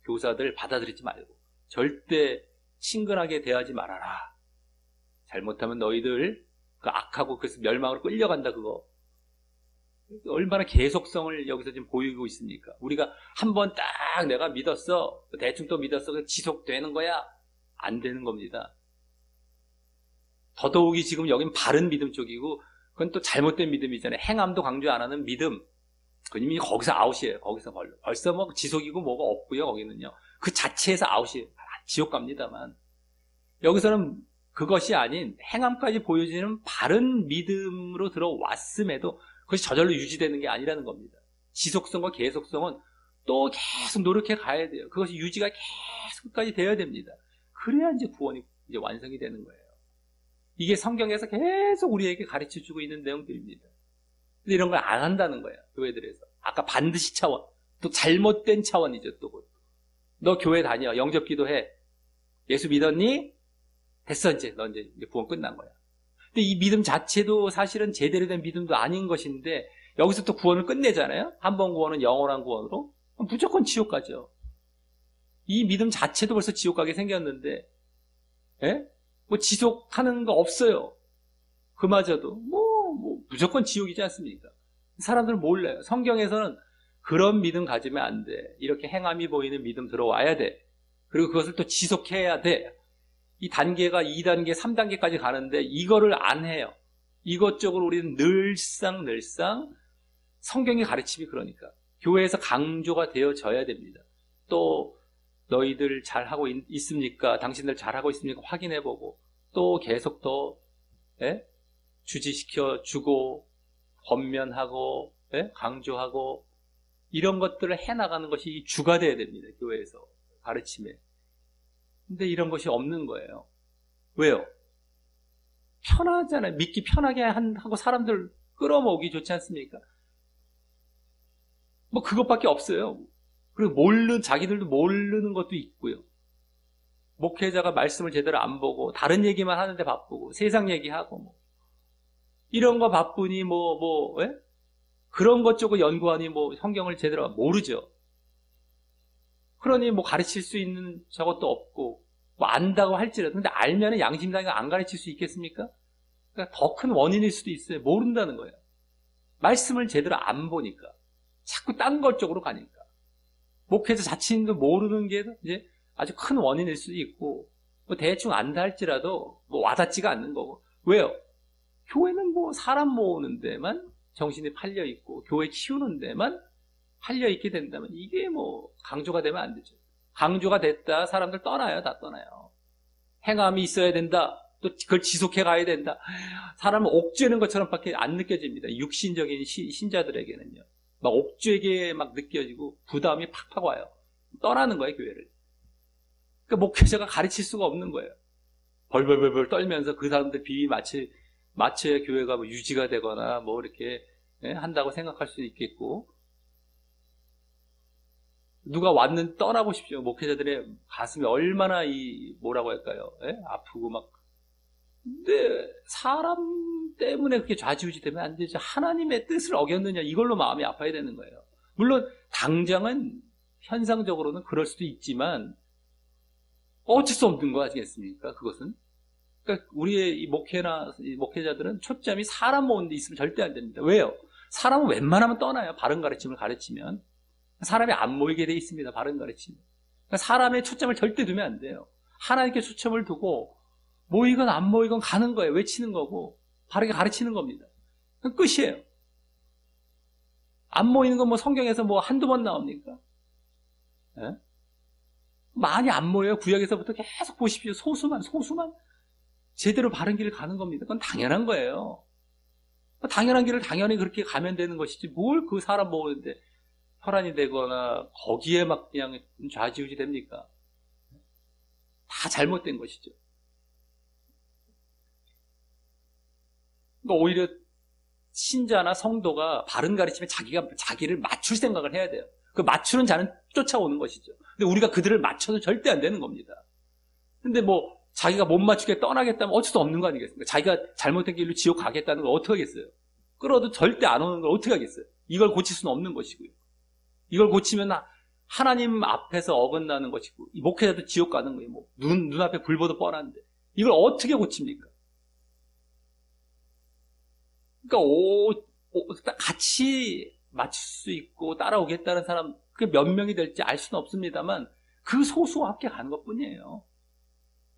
교사들 받아들이지 말고 절대 친근하게 대하지 말아라. 잘못하면 너희들 그 악하고 그래서 멸망으로 끌려간다. 그거 얼마나 계속성을 여기서 지금 보이고 있습니까? 우리가 한번 딱 내가 믿었어, 대충 또 믿었어, 지속되는 거야? 안 되는 겁니다. 더더욱이 지금 여긴 바른 믿음 쪽이고 그건 또 잘못된 믿음이잖아요. 행함도 강조 안 하는 믿음. 그건 이미 거기서 아웃이에요. 거기서 벌써 뭐 지속이고 뭐가 없고요. 거기는요. 그 자체에서 아웃이에요. 지옥 갑니다만. 여기서는 그것이 아닌 행함까지 보여지는 바른 믿음으로 들어왔음에도 그것이 저절로 유지되는 게 아니라는 겁니다. 지속성과 계속성은 또 계속 노력해 가야 돼요. 그것이 유지가 계속까지 되어야 됩니다. 그래야 이제 구원이 이제 완성이 되는 거예요. 이게 성경에서 계속 우리에게 가르쳐 주고 있는 내용들입니다. 근데 이런 걸 안 한다는 거예요. 교회들에서. 아까 반드시 차원. 또 잘못된 차원이죠. 또 너 교회 다녀. 영접 기도해. 예수 믿었니? 됐어. 너 이제 구원 끝난 거야. 근데 이 믿음 자체도 사실은 제대로 된 믿음도 아닌 것인데 여기서 또 구원을 끝내잖아요. 한 번 구원은 영원한 구원으로. 무조건 지옥 가죠. 이 믿음 자체도 벌써 지옥 가게 생겼는데, 예? 뭐 지속하는 거 없어요. 그마저도 무조건 지옥이지 않습니까? 사람들은 몰라요. 성경에서는 그런 믿음 가지면 안 돼. 이렇게 행함이 보이는 믿음 들어와야 돼. 그리고 그것을 또 지속해야 돼. 이 단계가 2단계, 3단계까지 가는데 이거를 안 해요. 이것저것 우리는 늘상 성경의 가르침이 그러니까 교회에서 강조가 되어져야 됩니다. 또 너희들 잘하고 있습니까? 당신들 잘하고 있습니까? 확인해보고 또 계속 더 주지시켜 주고 권면하고 강조하고 이런 것들을 해나가는 것이 주가 돼야 됩니다. 교회에서 가르침에. 근데 이런 것이 없는 거예요. 왜요? 편하잖아요. 믿기 편하게 하고 사람들 끌어모으기 좋지 않습니까? 뭐 그것밖에 없어요. 그리고 자기들도 모르는 것도 있고요. 목회자가 말씀을 제대로 안 보고 다른 얘기만 하는데 바쁘고 세상 얘기하고 뭐 이런 거 바쁘니 그런 것 쪽을 연구하니 성경을 제대로 모르죠. 그러니 가르칠 수 있는 저것도 없고 안다고 할지라도 근데 알면은 양심상에 안 가르칠 수 있겠습니까? 그러니까 더 큰 원인일 수도 있어요. 모른다는 거예요. 말씀을 제대로 안 보니까 자꾸 딴 것 쪽으로 가니까 목회자 자신도 모르는 게 이제 아주 큰 원인일 수도 있고 대충 안다 할지라도 와닿지가 않는 거고. 왜요? 교회는 사람 모으는 데만 정신이 팔려 있고 교회 키우는 데만 팔려 있게 된다면 이게 강조가 되면 안 되죠. 강조가 됐다 사람들 떠나요. 다 떠나요. 행함이 있어야 된다. 또 그걸 지속해 가야 된다. 사람은 옥죄는 것처럼 밖에 안 느껴집니다. 육신적인 신자들에게는요. 막 옥죄게 막 느껴지고 부담이 팍팍 와요. 떠나는 거예요, 교회를. 그러니까 목회자가 가르칠 수가 없는 거예요. 벌벌벌벌 떨면서 그 사람들 비위 맞춰야 교회가 유지가 되거나 이렇게 한다고 생각할 수도 있겠고. 누가 왔는데 떠나보십시오. 목회자들의 가슴이 얼마나 뭐라고 할까요? 아프고 막. 근데 사람 때문에 그렇게 좌지우지 되면 안 되죠. 하나님의 뜻을 어겼느냐 이걸로 마음이 아파야 되는 거예요. 물론 당장은 현상적으로는 그럴 수도 있지만 어쩔 수 없는 거 아니겠습니까? 그것은. 그러니까 우리의 이 목회자들은 초점이 사람 모으는 데 있으면 절대 안 됩니다. 왜요? 사람은 웬만하면 떠나요. 바른 가르침을 가르치면. 사람이 안 모이게 돼 있습니다. 바른 가르치면. 그러니까 사람의 초점을 절대 두면 안 돼요. 하나님께 초점을 두고 모이건 안 모이건 가는 거예요. 외치는 거고 바르게 가르치는 겁니다. 그건 끝이에요. 안 모이는 건 성경에서 한두 번 나옵니까? 많이 안 모여요. 구약에서부터 계속 보십시오. 소수만 제대로 바른 길을 가는 겁니다. 그건 당연한 거예요. 당연한 길을 당연히 그렇게 가면 되는 것이지 뭘 그 사람 모으는데 혈안이 되거나 거기에 막 그냥 좌지우지 됩니까? 다 잘못된 것이죠. 그러니까 오히려 신자나 성도가 바른 가르침에 자기를 맞출 생각을 해야 돼요. 그 맞추는 자는 쫓아오는 것이죠. 근데 우리가 그들을 맞춰도 절대 안 되는 겁니다. 근데 자기가 못 맞추게 떠나겠다면 어쩔 수 없는 거 아니겠습니까? 자기가 잘못된 길로 지옥 가겠다는 걸 어떻게 하겠어요? 끌어도 절대 안 오는 걸 어떻게 하겠어요? 이걸 고칠 수는 없는 것이고요. 이걸 고치면 하나님 앞에서 어긋나는 것이고 이 목회자도 지옥 가는 거예요. 눈앞에 불보도 뻔한데 이걸 어떻게 고칩니까? 그러니까 같이 맞출 수 있고 따라오겠다는 사람 그게 몇 명이 될지 알 수는 없습니다만 그 소수와 함께 가는 것뿐이에요.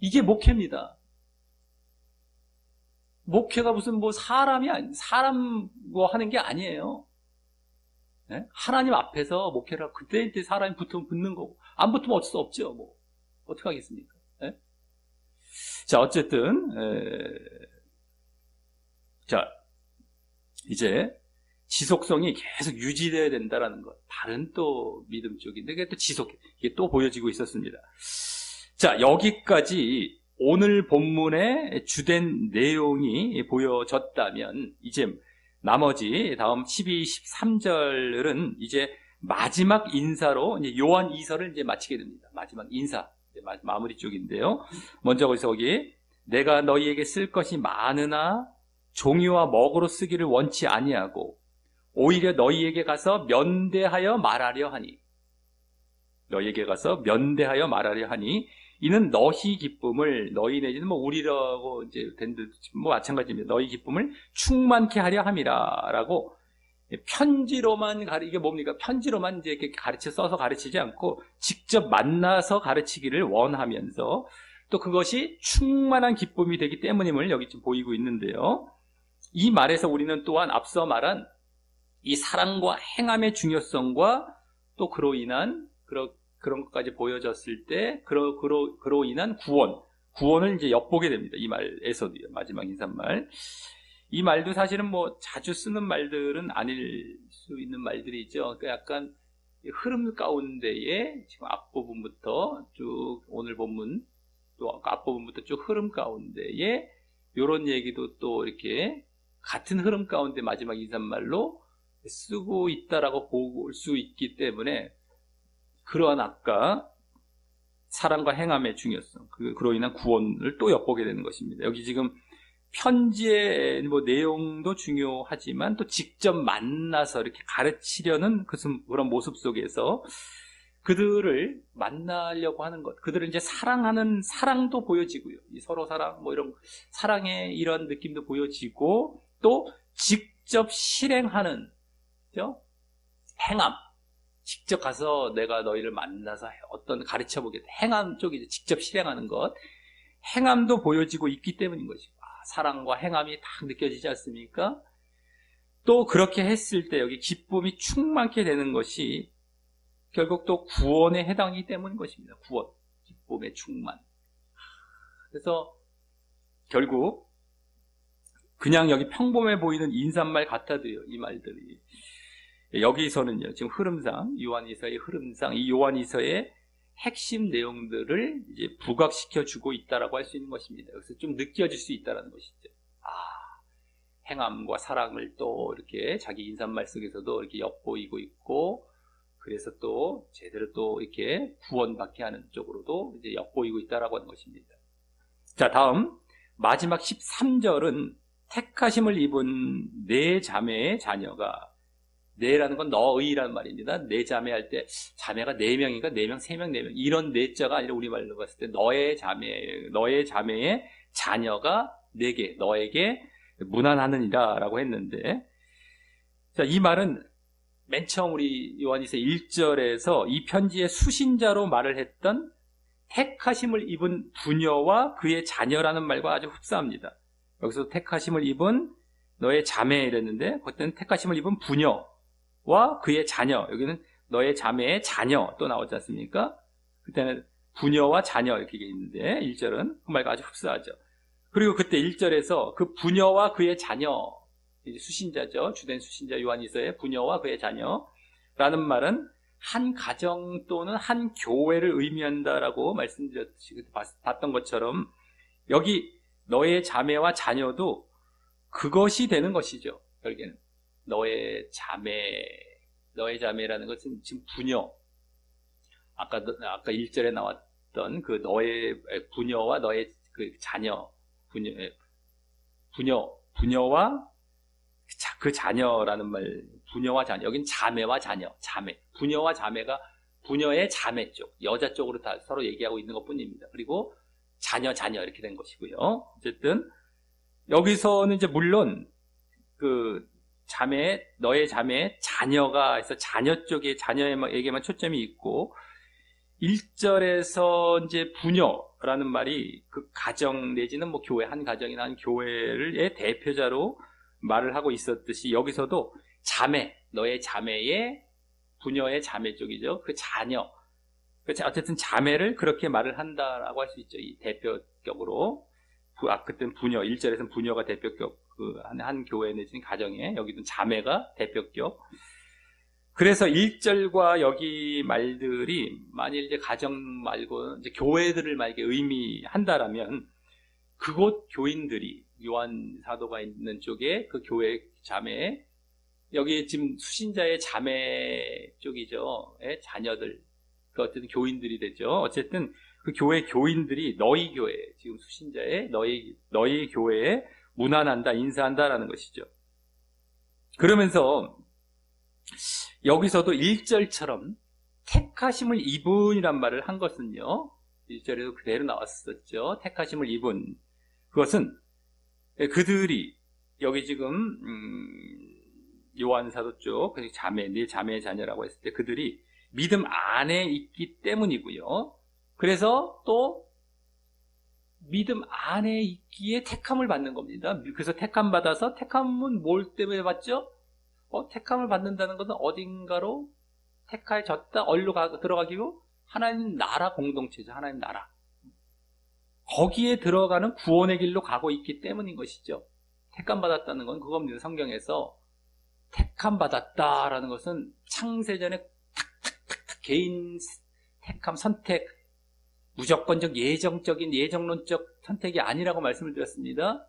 이게 목회입니다. 목회가 무슨 사람 하는 게 아니에요. 네? 하나님 앞에서 목회를 하고 그때 사람이 붙으면 붙는 거고 안 붙으면 어쩔 수 없죠. 어떻게 하겠습니까? 네? 자, 어쨌든 자 이제 지속성이 계속 유지되어야 된다라는 것. 다른 또 믿음 쪽인데 그게 또 이게 또 보여지고 있었습니다. 자, 여기까지 오늘 본문의 주된 내용이 보여졌다면 이제 나머지 다음 12, 13절은 이제 마지막 인사로 이제 요한 2서를 이제 마치게 됩니다. 마지막 인사. 이제 마무리 쪽인데요. 먼저 거기 내가 너희에게 쓸 것이 많으나 종이와 먹으로 쓰기를 원치 아니하고 오히려 너희에게 가서 면대하여 말하려 하니 이는 너희 기쁨을 너희 내지는 우리라고 이제 된들 마찬가지입니다. 너희 기쁨을 충만케 하려 함이라라고 편지로만 이게 뭡니까? 편지로만 이제 이렇게 써서 가르치지 않고 직접 만나서 가르치기를 원하면서 또 그것이 충만한 기쁨이 되기 때문임을 여기 좀 보이고 있는데요. 이 말에서 우리는 또한 앞서 말한 이 사랑과 행함의 중요성과 또 그로 인한 그런 것까지 보여졌을 때 그로 인한 구원을 이제 엿보게 됩니다. 이 말에서도요. 마지막 인사말. 이 말도 사실은 뭐 자주 쓰는 말들은 아닐 수 있는 말들이죠. 그러니까 약간 흐름 가운데에 지금 앞부분부터 쭉 오늘 본문 또 앞부분부터 쭉 흐름 가운데에 이런 얘기도 또 이렇게 같은 흐름 가운데 마지막 인사말로 쓰고 있다라고 볼 수 있기 때문에 그러한 아까 사랑과 행함의 중요성, 그로 인한 구원을 또 엿보게 되는 것입니다. 여기 지금 편지의 뭐 내용도 중요하지만 또 직접 만나서 이렇게 가르치려는 그런 모습 속에서 그들을 만나려고 하는 것, 그들을 이제 사랑하는 사랑도 보여지고요. 이 서로 사랑, 뭐 이런 사랑의 이런 느낌도 보여지고 또 직접 실행하는, 그죠? 행함. 직접 가서 내가 너희를 만나서 어떤 가르쳐 보겠다. 행함 쪽이 직접 실행하는 것. 행함도 보여지고 있기 때문인 것이고. 사랑과 행함이 딱 느껴지지 않습니까? 또 그렇게 했을 때 여기 기쁨이 충만케 되는 것이 결국 또 구원에 해당이기 때문인 것입니다. 구원, 기쁨의 충만. 그래서 결국 그냥 여기 평범해 보이는 인사말 같아도요. 이 말들이 여기서는요. 지금 흐름상 요한이서의 흐름상 이 요한이서의 핵심 내용들을 이제 부각시켜 주고 있다라고 할 수 있는 것입니다. 그래서 좀 느껴질 수 있다라는 것이죠. 행함과 사랑을 또 이렇게 자기 인사말 속에서도 이렇게 엿보이고 있고, 그래서 또 제대로 또 이렇게 구원받게 하는 쪽으로도 이제 엿보이고 있다라고 하는 것입니다. 자, 다음 마지막 13절은 택하심을 입은 네 자매의 자녀가, 네라는 건 너희라는 말입니다. 네 자매 할 때 자매가 4명인가 4명, 3명, 4명 이런 네자가 아니라 우리말로 봤을 때 너의 자매의 자녀가 네게 너에게 문안하느니라 라고 했는데, 자, 이 말은 맨 처음 우리 요한이서 1절에서 이 편지의 수신자로 말을 했던 택하심을 입은 부녀와 그의 자녀라는 말과 아주 흡사합니다. 여기서 택하심을 입은 너의 자매 이랬는데 그때는 택하심을 입은 부녀와 그의 자녀, 여기는 너의 자매의 자녀 또 나오지 않습니까? 그때는 부녀와 자녀 이렇게 있는데 1절은 그 말과 아주 흡사하죠. 그리고 그때 1절에서 그 부녀와 그의 자녀, 이제 수신자죠. 주된 수신자 요한이서의 부녀와 그의 자녀라는 말은 한 가정 또는 한 교회를 의미한다라고 말씀드렸듯이 봤던 것처럼 여기 너의 자매와 자녀도 그것이 되는 것이죠. 결국에는 너의 자매라는 것은 지금 부녀, 아까 1절에 나왔던 그 너의 부녀와 너의 그 자녀, 부녀와 그 자녀라는 말, 부녀와 자녀, 여긴 자매와 자녀, 부녀와 자매가 부녀의 자매 쪽, 여자 쪽으로 다 서로 얘기하고 있는 것 뿐입니다. 그리고 자녀 이렇게 된 것이고요. 어쨌든 여기서는 이제 물론 그 너의 자매의 자녀가 해서 자녀 쪽에 자녀에게만 초점이 있고 1절에서 이제 부녀라는 말이 그 가정 내지는 뭐 교회, 한 가정이나 한 교회의 대표자로 말을 하고 있었듯이 여기서도 너의 자매의 부녀의 자매 쪽이죠. 그 자녀. 어쨌든 자매를 그렇게 말을 한다라고 할 수 있죠. 이 대표격으로. 그때는 부녀, 1절에서는 부녀가 대표격, 한 교회 내지는 가정에, 여기는 자매가 대표격. 그래서 1절과 여기 말들이 만일 이제 가정 말고 이제 교회들을 만약에 의미한다라면 그곳 교인들이 요한 사도가 있는 쪽에 그 교회 자매, 여기 지금 수신자의 자매 쪽이죠. 자녀들, 그 어쨌든 교인들이 되죠. 어쨌든 그 교회 교인들이 너희 교회, 지금 수신자의 너희 교회에 문안한다, 인사한다라는 것이죠. 그러면서 여기서도 1절처럼 택하심을 입은이란 말을 한 것은요, 1절에도 그대로 나왔었죠. 택하심을 입은. 그것은 그들이 여기 지금 요한 사도 쪽 네 자매의 자녀라고 했을 때 그들이 믿음 안에 있기 때문이고요. 그래서 또 믿음 안에 있기에 택함을 받는 겁니다. 그래서 택함 받아서, 택함은 뭘 때문에 받죠? 택함을 받는다는 것은 어딘가로 택하여졌다, 어디로 들어가기로 하나님 나라 공동체죠. 하나님 나라. 거기에 들어가는 구원의 길로 가고 있기 때문인 것이죠. 택함받았다는 건 그겁니다. 성경에서 택함받았다라는 것은 창세전에 탁탁탁탁 개인 택함 선택, 무조건적 예정적인 예정론적 선택이 아니라고 말씀을 드렸습니다.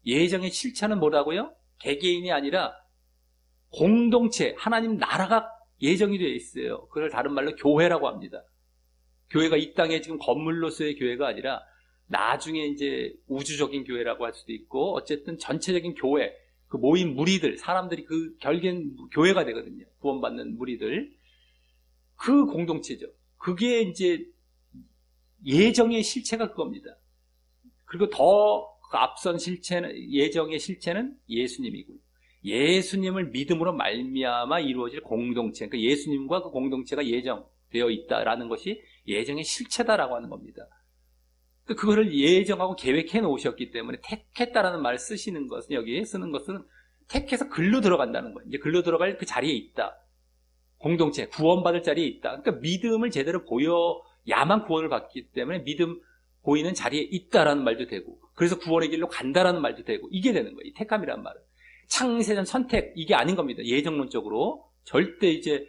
예정의 실체는 뭐라고요? 개개인이 아니라 공동체, 하나님 나라가 예정이 되어 있어요. 그걸 다른 말로 교회라고 합니다. 교회가 이 땅에 지금 건물로서의 교회가 아니라 나중에 이제 우주적인 교회라고 할 수도 있고, 어쨌든 전체적인 교회, 그 모인 무리들, 사람들이 그 결국엔 교회가 되거든요. 구원받는 무리들. 그 공동체죠. 그게 이제 예정의 실체가 그겁니다. 그리고 더 그 앞선 실체는, 예정의 실체는 예수님이고요. 예수님을 믿음으로 말미암아 이루어질 공동체, 그러니까 예수님과 그 공동체가 예정되어 있다라는 것이 예정의 실체다라고 하는 겁니다. 그거를 예정하고 계획해 놓으셨기 때문에 택했다라는 말을 쓰시는 것은, 여기 쓰는 것은 택해서 글로 들어간다는 거예요. 이제 글로 들어갈 그 자리에 있다. 공동체, 구원받을 자리에 있다. 그러니까 믿음을 제대로 보여야만 구원을 받기 때문에 믿음 보이는 자리에 있다라는 말도 되고, 그래서 구원의 길로 간다라는 말도 되고, 이게 되는 거예요. 이 택함이라는 말은. 창세전 선택, 이게 아닌 겁니다. 예정론적으로. 절대 이제,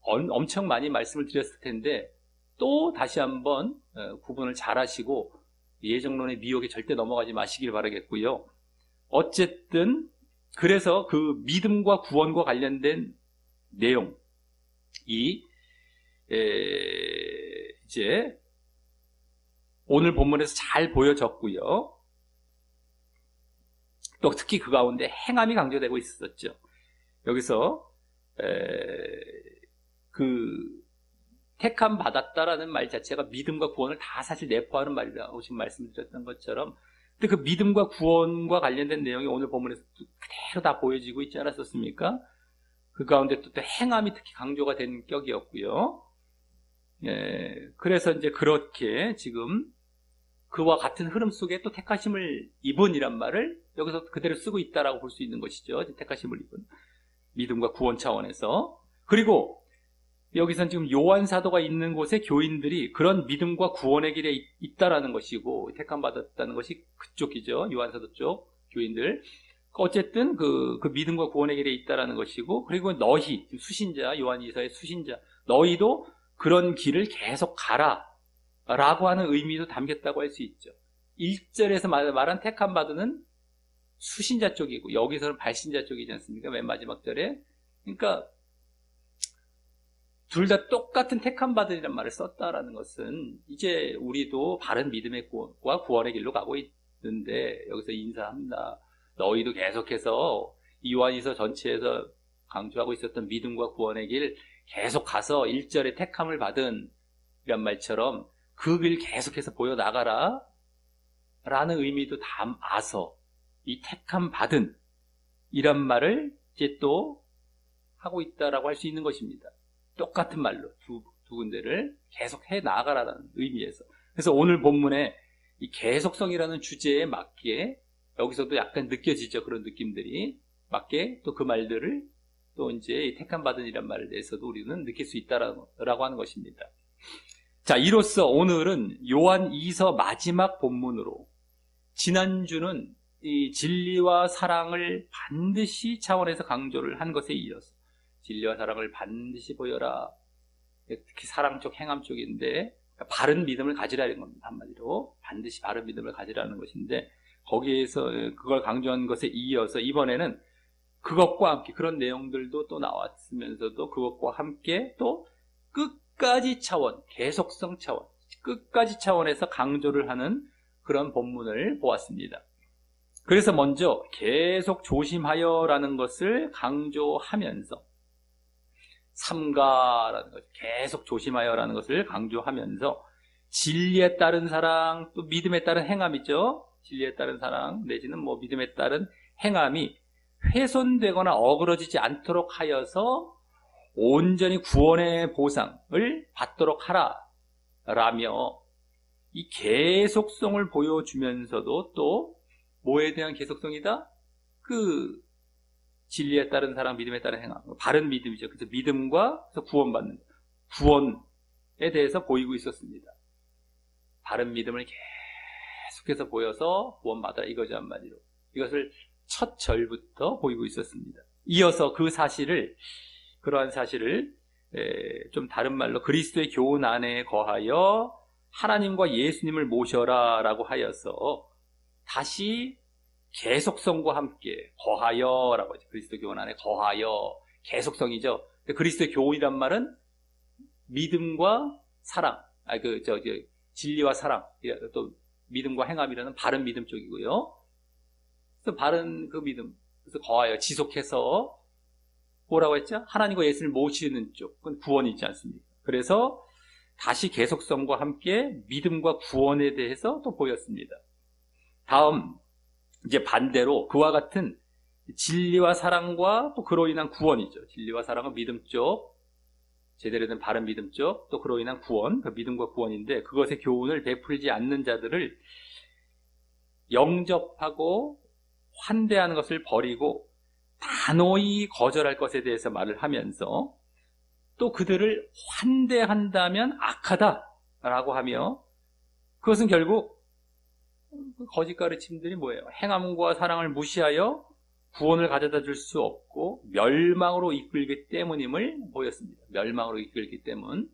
엄청 많이 말씀을 드렸을 텐데, 또 다시 한번 구분을 잘 하시고, 예정론의 미혹에 절대 넘어가지 마시길 바라겠고요. 어쨌든, 그래서 그 믿음과 구원과 관련된 내용, 이제, 오늘 본문에서 잘 보여졌고요. 또 특히 그 가운데 행함이 강조되고 있었죠. 여기서 그 택함 받았다라는 말 자체가 믿음과 구원을 다 사실 내포하는 말이라고 지금 말씀드렸던 것처럼, 근데 그 믿음과 구원과 관련된 내용이 오늘 본문에서 그대로 다 보여지고 있지 않았었습니까? 그 가운데 또 행함이 특히 강조가 된 격이었고요. 그래서 이제 그렇게 지금 그와 같은 흐름 속에 또 택하심을 입은이란 말을 여기서 그대로 쓰고 있다라고 볼 수 있는 것이죠. 택하심을 입은. 믿음과 구원 차원에서. 그리고 여기선 지금 요한 사도가 있는 곳에 교인들이 그런 믿음과 구원의 길에 있다라는 것이고, 택함 받았다는 것이 그쪽이죠. 요한 사도 쪽 교인들. 어쨌든 그 믿음과 구원의 길에 있다라는 것이고, 그리고 너희, 수신자, 요한이서의 수신자, 너희도 그런 길을 계속 가라 라고 하는 의미도 담겼다고 할 수 있죠. 1절에서 말한 택함 받은 수신자 쪽이고, 여기서는 발신자 쪽이지 않습니까? 맨 마지막 절에. 그러니까 둘 다 똑같은 택함 받으리란 말을 썼다라는 것은, 이제 우리도 바른 믿음의 구원과 구원의 길로 가고 있는데, 여기서 인사합니다. 너희도 계속해서 요한이서 전체에서 강조하고 있었던 믿음과 구원의 길 계속 가서 1절에 택함을 받은 이란 말처럼 그 길 계속해서 보여나가라 라는 의미도 담아서 이 택함 받은 이란 말을 이제 또 하고 있다라고 할 수 있는 것입니다. 똑같은 말로 두 군데를 계속 해 나가라라는 의미에서. 그래서 오늘 본문에 이 계속성이라는 주제에 맞게 여기서도 약간 느껴지죠. 그런 느낌들이 맞게 또 그 말들을 또 이제 택함 받은 이란 말을 내서도 우리는 느낄 수 있다라고 하는 것입니다. 자, 이로써 오늘은 요한 2서 마지막 본문으로, 지난주는 이 진리와 사랑을 반드시 차원에서 강조를 한 것에 이어서 진리와 사랑을 반드시 보여라. 특히 사랑 쪽, 행함 쪽인데 바른 믿음을 가지라는 겁니다. 한마디로 반드시 바른 믿음을 가지라는 것인데, 거기에서 그걸 강조한 것에 이어서 이번에는 그것과 함께 그런 내용들도 또 나왔으면서도 그것과 함께 또 끝까지 차원, 계속성 차원, 끝까지 차원에서 강조를 하는 그런 본문을 보았습니다. 그래서 먼저 계속 조심하여라는 것을 강조하면서, 삼가라는 것, 계속 조심하여라는 것을 강조하면서 진리에 따른 사랑, 또 믿음에 따른 행함이죠. 진리에 따른 사랑 내지는 믿음에 따른 행함이 훼손되거나 어그러지지 않도록 하여서 온전히 구원의 보상을 받도록 하라 라며, 이 계속성을 보여주면서도 또 뭐에 대한 계속성이다? 그 진리에 따른 사랑, 믿음에 따른 행함, 바른 믿음이죠. 그래서 믿음과 구원받는, 구원, 대해서 보이고 있었습니다. 바른 믿음을 계속해서 보여서 구원받아라 이거죠, 한마디로. 이것을 첫 절부터 보이고 있었습니다. 이어서 그러한 사실을 좀 다른 말로 그리스도의 교훈 안에 거하여 하나님과 예수님을 모셔라 라고 하여서 다시 계속성과 함께 거하여 라고 하죠. 그리스도 교훈 안에 거하여, 계속성이죠. 그리스도의 교훈이란 말은 믿음과 사랑, 진리와 사랑, 또 믿음과 행함이라는 바른 믿음 쪽이고요. 그래서 바른 그 믿음, 그래서 거하여, 지속해서 뭐라고 했죠? 하나님과 예수를 모시는 쪽, 그건 구원이지 않습니까? 그래서 다시 계속성과 함께 믿음과 구원에 대해서 또 보였습니다. 다음, 이제 반대로 그와 같은 진리와 사랑과 또 그로 인한 구원이죠. 진리와 사랑은 믿음 쪽, 제대로 된 바른 믿음 쪽, 또 그로 인한 구원, 그 믿음과 구원인데 그것의 교훈을 베풀지 않는 자들을 영접하고 환대하는 것을 버리고 단호히 거절할 것에 대해서 말을 하면서 또 그들을 환대한다면 악하다라고 하며, 그것은 결국 거짓 가르침들이 뭐예요? 행함과 사랑을 무시하여 구원을 가져다 줄 수 없고 멸망으로 이끌기 때문임을 보였습니다. 멸망으로 이끌기 때문.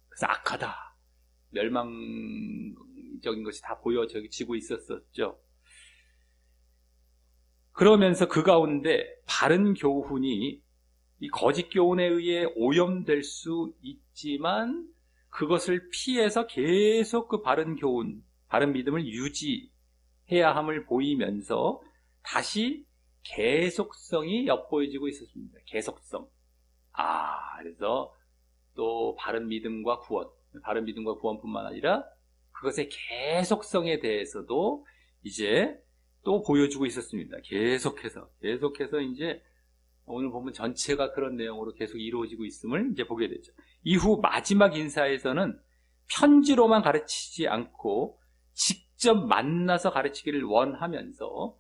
그래서 악하다, 멸망적인 것이 다 보여지고 있었었죠. 그러면서 그 가운데 바른 교훈이 이 거짓 교훈에 의해 오염될 수 있지만 그것을 피해서 계속 그 바른 교훈, 바른 믿음을 유지해야 함을 보이면서 다시 계속성이 엿보여지고 있었습니다. 계속성. 그래서 또 바른 믿음과 구원뿐만 아니라 그것의 계속성에 대해서도 이제 또 보여주고 있었습니다. 계속해서 이제 오늘 보면 전체가 그런 내용으로 계속 이루어지고 있음을 이제 보게 되죠. 이후 마지막 인사에서는 편지로만 가르치지 않고 직접 만나서 가르치기를 원하면서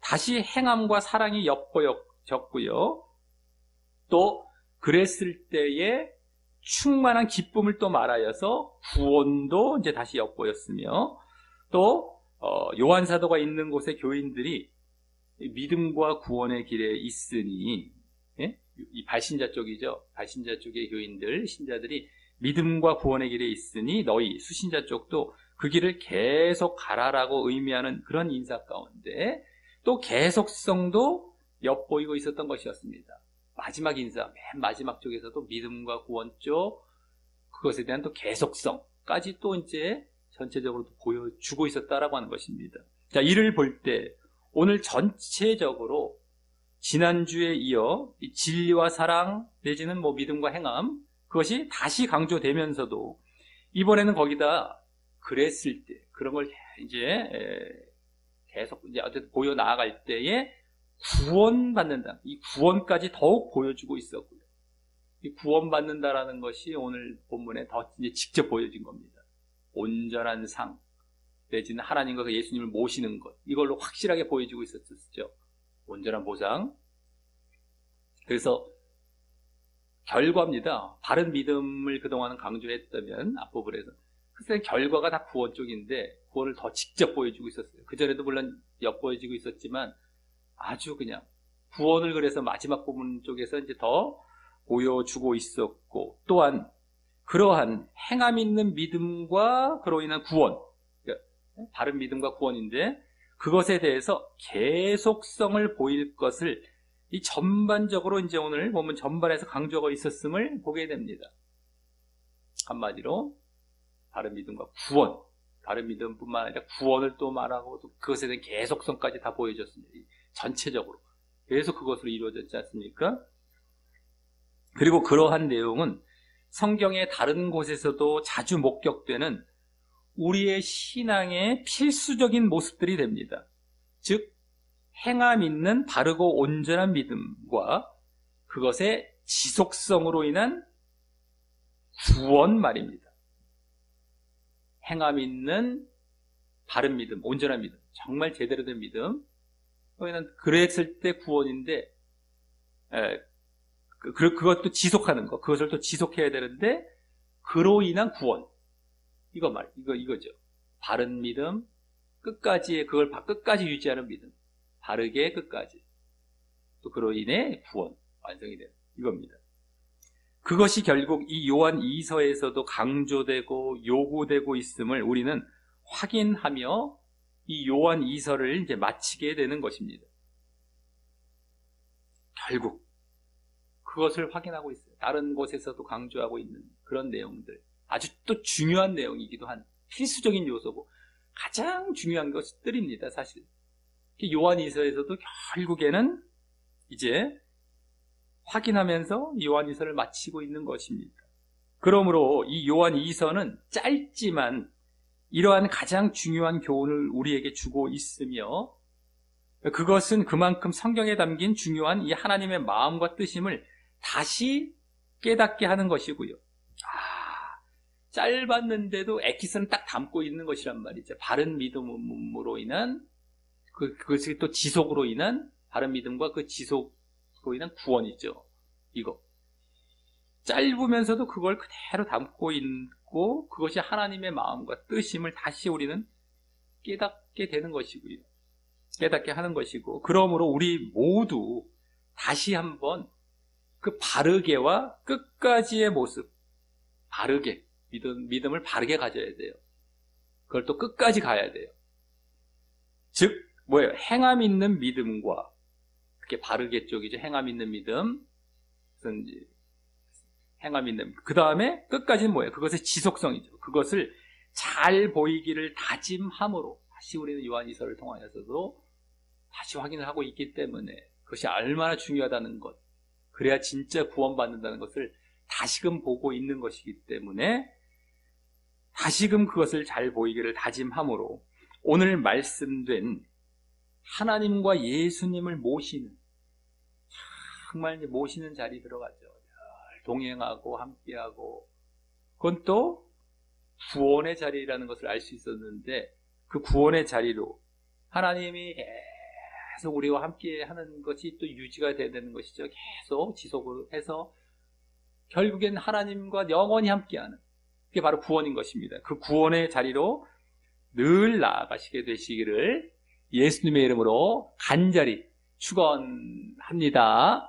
다시 행함과 사랑이 엿보여졌고요. 또 그랬을 때에 충만한 기쁨을 또 말하여서 구원도 이제 다시 엿보였으며, 또 요한 사도가 있는 곳의 교인들이 믿음과 구원의 길에 있으니, 이 발신자 쪽이죠. 발신자 쪽의 교인들, 신자들이 믿음과 구원의 길에 있으니 너희 수신자 쪽도 그 길을 계속 가라라고 의미하는 그런 인사 가운데 또 계속성도 엿보이고 있었던 것이었습니다. 마지막 인사, 맨 마지막 쪽에서도 믿음과 구원 쪽, 그것에 대한 또 계속성까지 또 이제 전체적으로 보여주고 있었다라고 하는 것입니다. 자, 이를 볼 때 오늘 전체적으로 지난주에 이어 이 진리와 사랑 내지는 믿음과 행함, 그것이 다시 강조되면서도 이번에는 거기다 그랬을 때, 그런 걸 이제 계속 이제 어쨌든 보여 나아갈 때에 구원받는다, 이 구원까지 더욱 보여주고 있었고요. 이 구원받는다라는 것이 오늘 본문에 더 이제 직접 보여진 겁니다. 온전한 상 내지는 하나님과 예수님을 모시는 것, 이걸로 확실하게 보여지고 있었죠. 온전한 보상. 그래서 결과입니다. 바른 믿음을 그동안은 강조했다면 앞부분에서 그때 결과가 다 구원 쪽인데 구원을 더 직접 보여주고 있었어요. 그전에도 물론 엿보여지고 있었지만 아주 그냥 구원을 그래서 마지막 부분 쪽에서 이제 더 보여주고 있었고, 또한 그러한 행함 있는 믿음과 그로 인한 구원, 바른 믿음과 구원인데 그것에 대해서 계속성을 보일 것을 이 전반적으로 이제 오늘 보면 전반에서 강조가 있었음을 보게 됩니다. 한마디로 바른 믿음과 구원, 바른 믿음뿐만 아니라 구원을 또 말하고 또 그것에 대한 계속성까지 다 보여줬습니다. 전체적으로 계속 그것으로 이루어졌지 않습니까? 그리고 그러한 내용은 성경의 다른 곳에서도 자주 목격되는 우리의 신앙의 필수적인 모습들이 됩니다. 즉 행함 있는 바르고 온전한 믿음과 그것의 지속성으로 인한 구원 말입니다. 행함 있는 바른 믿음, 온전한 믿음, 정말 제대로 된 믿음, 그랬을 때 구원인데 그것도 지속하는 것, 그것을 또 지속해야 되는데 그로 인한 구원. 이거죠. 바른 믿음, 그걸 끝까지 유지하는 믿음. 바르게 끝까지. 또 그로 인해 구원, 완성이 되는 이겁니다. 그것이 결국 이 요한 2서에서도 강조되고 요구되고 있음을 우리는 확인하며 이 요한 2서를 이제 마치게 되는 것입니다. 결국 그것을 확인하고 있어요. 다른 곳에서도 강조하고 있는 그런 내용들. 아주 또 중요한 내용이기도 한 필수적인 요소고 가장 중요한 것들입니다, 사실. 요한 2서에서도 결국에는 이제 확인하면서 요한 2서를 마치고 있는 것입니다. 그러므로 이 요한 2서는 짧지만 이러한 가장 중요한 교훈을 우리에게 주고 있으며 그것은 그만큼 성경에 담긴 중요한 이 하나님의 마음과 뜻임을 다시 깨닫게 하는 것이고요. 짧았는데도 엑기스는 딱 담고 있는 것이란 말이죠. 바른 믿음으로 인한 그것이 또 지속으로 인한 바른 믿음과 그 지속으로 인한 구원이죠. 이거 짧으면서도 그걸 그대로 담고 있고 그것이 하나님의 마음과 뜻임을 다시 우리는 깨닫게 되는 것이고요. 깨닫게 하는 것이고 그러므로 우리 모두 다시 한번 그 바르게와 끝까지의 모습, 바르게 믿음을 바르게 가져야 돼요. 그걸 또 끝까지 가야 돼요. 즉 뭐예요? 행함 있는 믿음과 그게 바르게 쪽이죠. 행함 있는 믿음, 행함 있는 그 다음에 끝까지는 뭐예요? 그것의 지속성이죠. 그것을 잘 보이기를 다짐함으로 다시 우리는 요한 2서를 통하여서도 다시 확인을 하고 있기 때문에 그것이 얼마나 중요하다는 것, 그래야 진짜 구원받는다는 것을 다시금 보고 있는 것이기 때문에 다시금 그것을 잘 보이기를 다짐함으로 오늘 말씀된 하나님과 예수님을 모시는, 정말 모시는 자리 들어가죠. 동행하고 함께하고, 그건 또 구원의 자리라는 것을 알 수 있었는데 그 구원의 자리로 하나님이 계속 우리와 함께 하는 것이 또 유지가 돼야 되는 것이죠. 계속 지속을 해서 결국엔 하나님과 영원히 함께하는, 그게 바로 구원인 것입니다. 그 구원의 자리로 늘 나아가시게 되시기를 예수님의 이름으로 간절히 축원합니다.